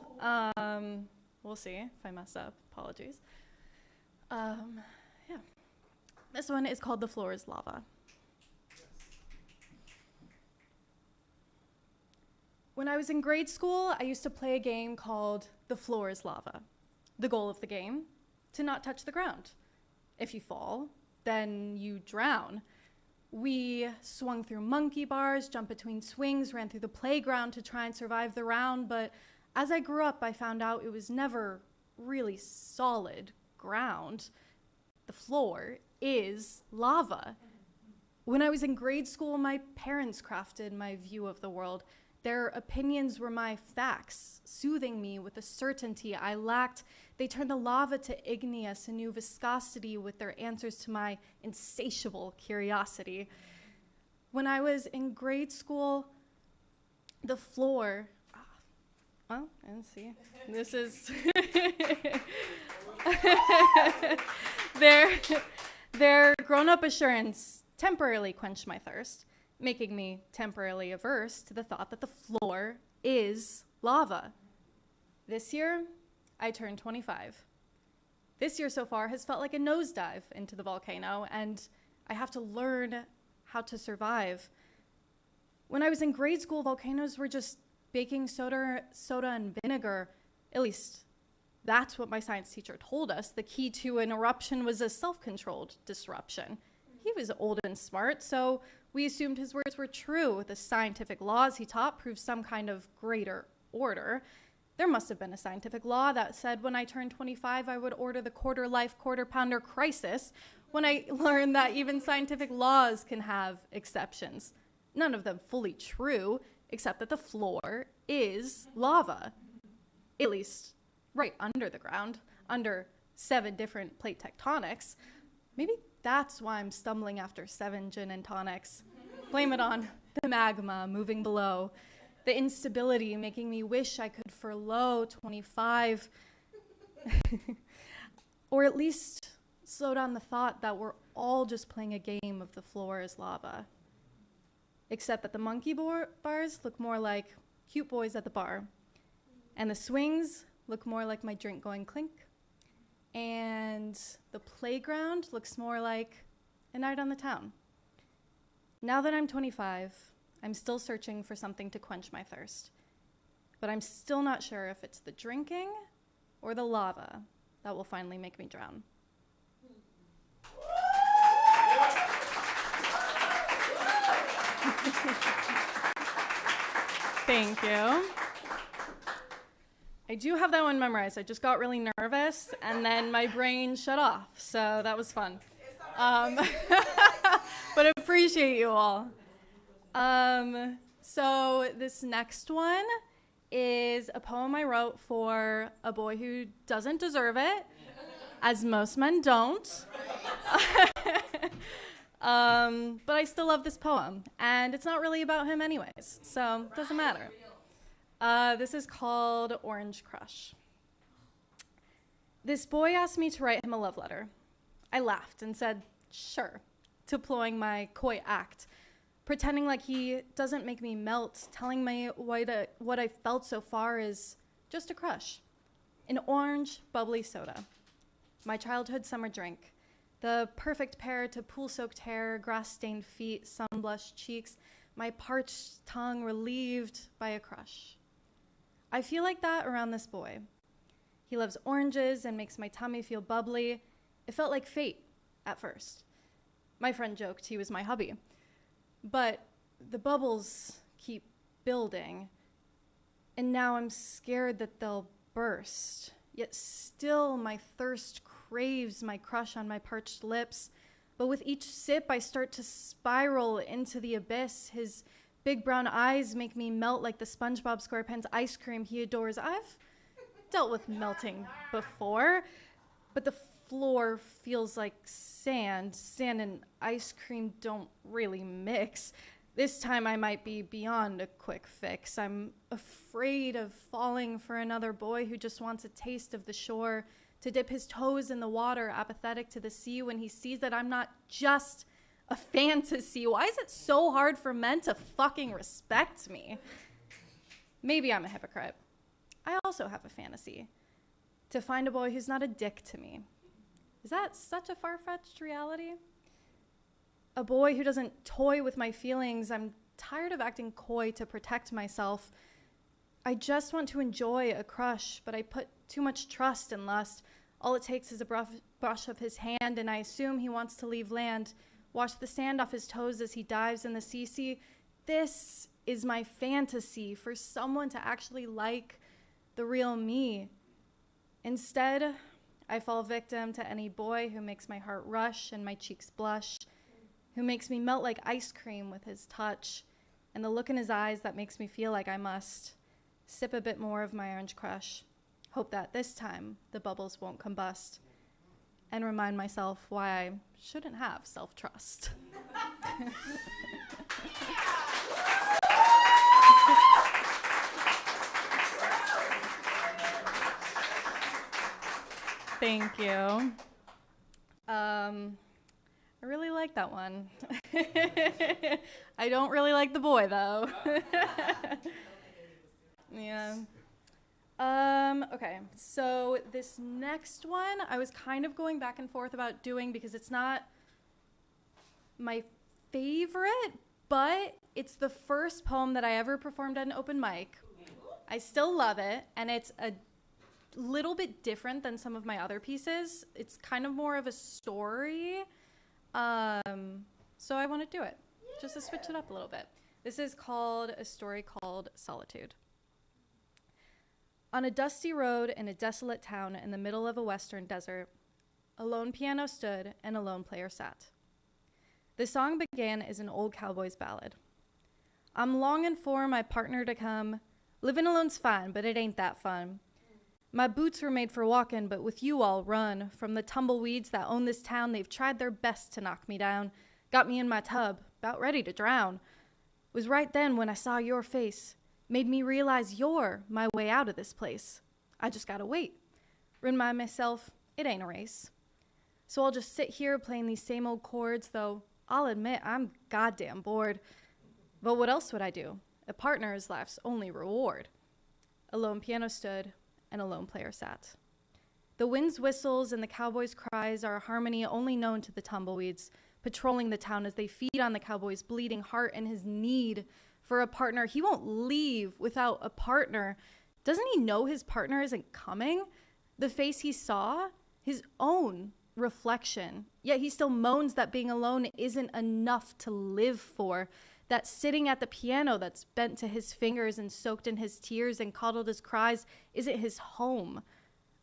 We'll see if I mess up. Apologies. Yeah. This one is called The Floor is Lava. When I was in grade school, I used to play a game called The Floor is Lava. The goal of the game, to not touch the ground. If you fall, then you drown. We swung through monkey bars, jumped between swings, ran through the playground to try and survive the round, but as I grew up, I found out it was never really solid ground. The floor is lava. When I was in grade school, my parents crafted my view of the world. Their opinions were my facts, soothing me with the certainty I lacked. They turned the lava to igneous, a new viscosity with their answers to my insatiable curiosity. When I was in grade school, the floor, well, and see, this is, their grown-up assurance temporarily quenched my thirst, making me temporarily averse to the thought that the floor is lava. This year, I turned 25. This year so far has felt like a nosedive into the volcano, and I have to learn how to survive. When I was in grade school, volcanoes were just baking soda and vinegar. At least that's what my science teacher told us. The key to an eruption was a self-controlled disruption. He was old and smart, so we assumed his words were true. The scientific laws he taught proved some kind of greater order. There must have been a scientific law that said when I turned 25, I would order the quarter-life, quarter-pounder crisis, when I learned that even scientific laws can have exceptions. None of them fully true, except that the floor is lava. At least right under the ground, under 7 different plate tectonics. Maybe that's why I'm stumbling after 7 gin and tonics. Blame it on the magma moving below, the instability making me wish I could furlough 25, or at least slow down the thought that we're all just playing a game of the floor is lava. Except that the monkey bars look more like cute boys at the bar, and the swings look more like my drink going clink, and the playground looks more like a night on the town Now that I'm 25, I'm still searching for something to quench my thirst. But I'm still not sure if it's the drinking or the lava that will finally make me drown. Thank you. I do have that one memorized. I just got really nervous, and then my brain shut off, so that was fun. But I appreciate you all. So this next one is a poem I wrote for a boy who doesn't deserve it, as most men don't. But I still love this poem, and it's not really about him anyways, so it doesn't matter. This is called Orange Crush. This boy asked me to write him a love letter. I laughed and said, sure, deploying my coy act, pretending like he doesn't make me melt, telling me what I felt so far is just a crush. An orange, bubbly soda. My childhood summer drink. The perfect pair to pool-soaked hair, grass-stained feet, sun-blushed cheeks, my parched tongue relieved by a crush. I feel like that around this boy. He loves oranges and makes my tummy feel bubbly. It felt like fate at first. My friend joked he was my hubby. But the bubbles keep building, and now I'm scared that they'll burst. Yet still my thirst craves my crush on my parched lips. But with each sip, I start to spiral into the abyss. His big brown eyes make me melt like the SpongeBob SquarePants ice cream he adores. I've dealt with melting before, but the floor feels like sand. Sand and ice cream don't really mix. This time I might be beyond a quick fix. I'm afraid of falling for another boy who just wants a taste of the shore, to dip his toes in the water, apathetic to the sea when he sees that I'm not just a fantasy. Why is it so hard for men to fucking respect me? Maybe I'm a hypocrite. I also have a fantasy, to find a boy who's not a dick to me. Is that such a far-fetched reality? A boy who doesn't toy with my feelings. I'm tired of acting coy to protect myself. I just want to enjoy a crush, but I put too much trust and lust. All it takes is a brush of his hand, and I assume he wants to leave land, wash the sand off his toes as he dives in the sea. See, this is my fantasy, for someone to actually like the real me. Instead, I fall victim to any boy who makes my heart rush and my cheeks blush, who makes me melt like ice cream with his touch, and the look in his eyes that makes me feel like I must sip a bit more of my orange crush, hope that this time the bubbles won't combust, and remind myself why I shouldn't have self-trust. Thank you. I really like that one. I don't really like the boy, though. Yeah. Okay, so this next one I was kind of going back and forth about doing because it's not my favorite, but it's the first poem that I ever performed at an open mic. I still love it, and it's a little bit different than some of my other pieces. It's kind of more of a story, so I want to do it, just to switch it up a little bit. This is called a story called Solitude. On a dusty road in a desolate town in the middle of a western desert, a lone piano stood and a lone player sat. The song began as an old cowboy's ballad. I'm longing for my partner to come. Living alone's fine, but it ain't that fun. My boots were made for walking, but with you I'll run. From the tumbleweeds that own this town, they've tried their best to knock me down. Got me in my tub, about ready to drown. It was right then when I saw your face. Made me realize you're my way out of this place. I just gotta wait. Remind myself, it ain't a race. So I'll just sit here playing these same old chords, though I'll admit I'm goddamn bored. But what else would I do? A partner is life's only reward. A lone piano stood, and a lone player sat. The wind's whistles and the cowboy's cries are a harmony only known to the tumbleweeds, patrolling the town as they feed on the cowboy's bleeding heart and his need for a partner. He won't leave without a partner. Doesn't he know his partner isn't coming? The face he saw, his own reflection. Yet he still moans that being alone isn't enough to live for. That sitting at the piano that's bent to his fingers and soaked in his tears and coddled his cries isn't his home.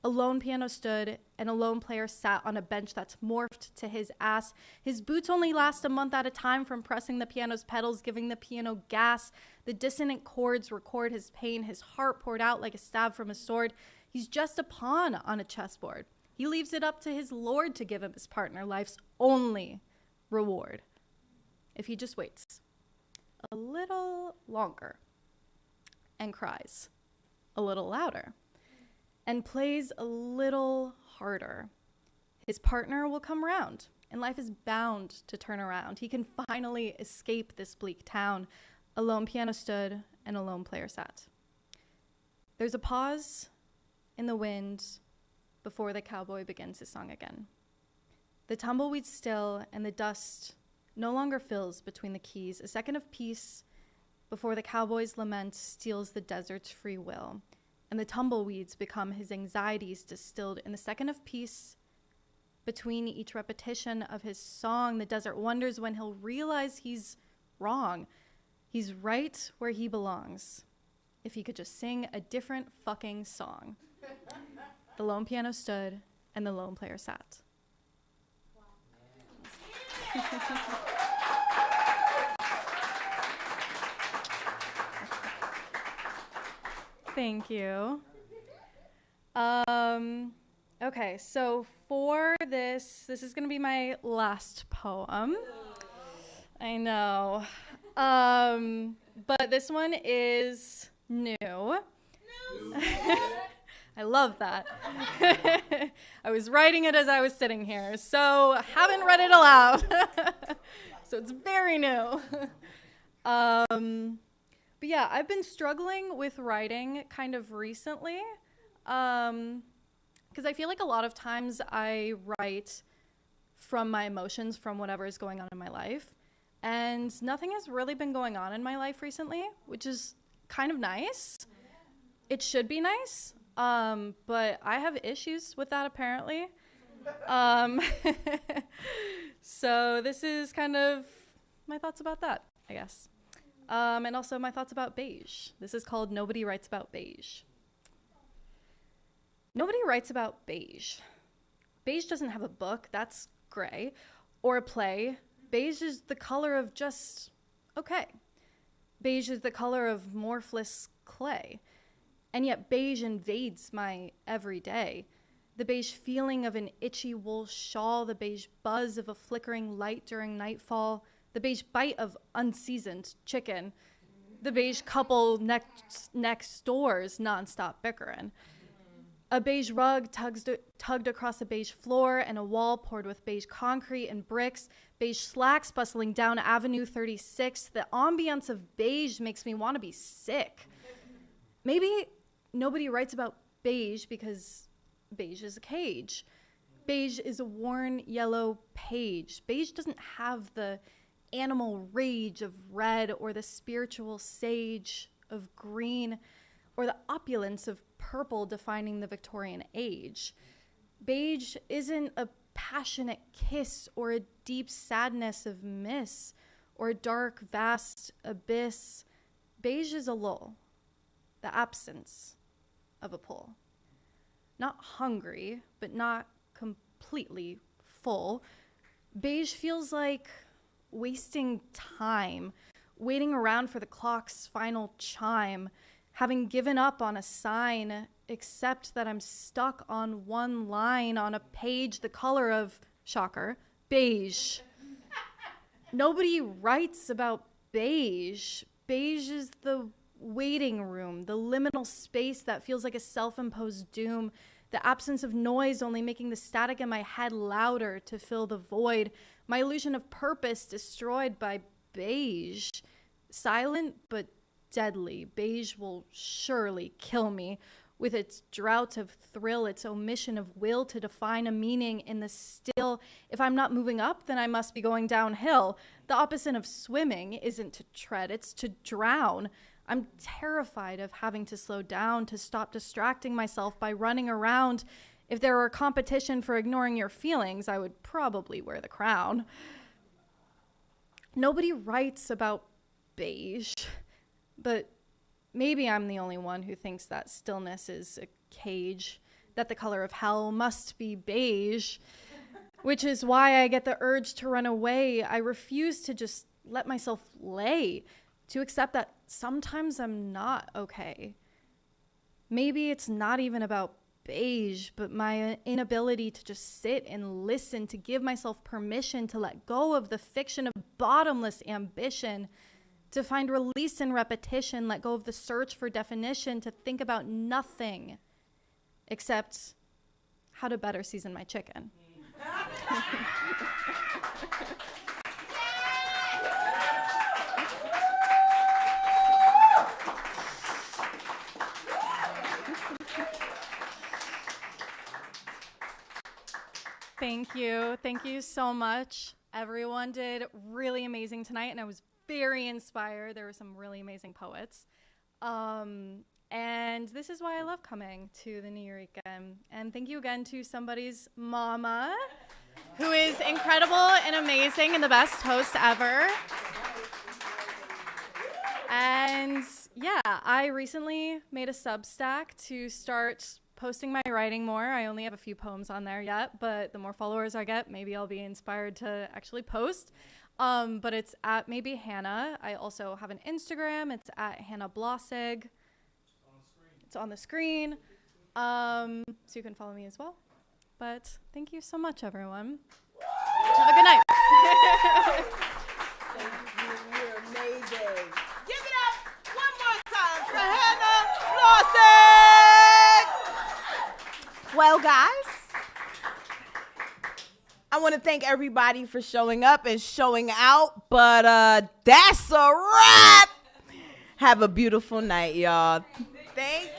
A lone piano stood, and a lone player sat on a bench that's morphed to his ass. His boots only last a month at a time from pressing the piano's pedals, giving the piano gas. The dissonant chords record his pain, his heart poured out like a stab from a sword. He's just a pawn on a chessboard. He leaves it up to his lord to give him his partner, life's only reward. If he just waits a little longer and cries a little louder and plays a little harder, his partner will come round, and life is bound to turn around. He can finally escape this bleak town. A lone piano stood, and a lone player sat. There's a pause in the wind before the cowboy begins his song again. The tumbleweed's still, and the dust no longer fills between the keys. A second of peace before the cowboy's lament steals the desert's free will, and the tumbleweeds become his anxieties distilled. In the second of peace between each repetition of his song, the desert wonders when he'll realize he's wrong. He's right where he belongs. If he could just sing a different fucking song. The lone piano stood, and the lone player sat. Wow. Thank you. Okay, so for this is going to be my last poem. I know. But this one is new. I love that. I was writing it as I was sitting here, so haven't read it aloud. So it's very new. But yeah, I've been struggling with writing kind of recently, because I feel like a lot of times I write from my emotions, from whatever is going on in my life, and nothing has really been going on in my life recently, which is kind of nice. It should be nice, but I have issues with that apparently. So this is kind of my thoughts about that, I guess. And also my thoughts about beige. This is called Nobody Writes About Beige. Nobody writes about beige. Beige doesn't have a book, that's gray, or a play. Beige is the color of just okay. Beige is the color of morphless clay. And yet beige invades my everyday. The beige feeling of an itchy wool shawl, the beige buzz of a flickering light during nightfall, the beige bite of unseasoned chicken, the beige couple next door's nonstop bickering. A beige rug tugged across a beige floor and a wall poured with beige concrete and bricks, beige slacks bustling down Avenue 36. The ambiance of beige makes me want to be sick. Maybe nobody writes about beige because beige is a cage. Beige is a worn yellow page. Beige doesn't have the animal rage of red or the spiritual sage of green or the opulence of purple defining the Victorian age. Beige isn't a passionate kiss or a deep sadness of miss or a dark vast abyss. Beige is a lull, the absence of a pull. Not hungry, but not completely full. Beige feels like wasting time, waiting around for the clock's final chime, having given up on a sign, except that I'm stuck on one line on a page the color of, shocker, beige. Nobody writes about beige. Beige is the waiting room, the liminal space that feels like a self-imposed doom, the absence of noise only making the static in my head louder to fill the void, my illusion of purpose destroyed by beige. Silent but deadly, beige will surely kill me. with its drought of thrill, its omission of will to define a meaning in the still. If I'm not moving up, then I must be going downhill. The opposite of swimming isn't to tread, it's to drown. I'm terrified of having to slow down, to stop distracting myself by running around. If there were a competition for ignoring your feelings, I would probably wear the crown. Nobody writes about beige, but maybe I'm the only one who thinks that stillness is a cage, that the color of hell must be beige, which is why I get the urge to run away. I refuse to just let myself lay, to accept that sometimes I'm not okay. Maybe it's not even about beige, but my inability to just sit and listen, to give myself permission to let go of the fiction of bottomless ambition, to find release in repetition, let go of the search for definition, to think about nothing except how to better season my chicken. Thank you. Thank you so much. Everyone did really amazing tonight, and I was very inspired. There were some really amazing poets. And this is why I love coming to the Nuyorican. And thank you again to Sumbodies Mama, who is incredible and amazing and the best host ever. And yeah, I recently made a Substack to start posting my writing more. I only have a few poems on there yet, but the more followers I get, maybe I'll be inspired to actually post. But it's at maybe Hannah. I also have an Instagram. It's at Hannah Blaseg. It's on the screen. So you can follow me as well. But thank you so much, everyone. Have a good night. Thank you. You're amazing. Give it up one more time for Hannah Blaseg. Well, guys, I want to thank everybody for showing up and showing out, but that's a wrap. Have a beautiful night, y'all. Thank you.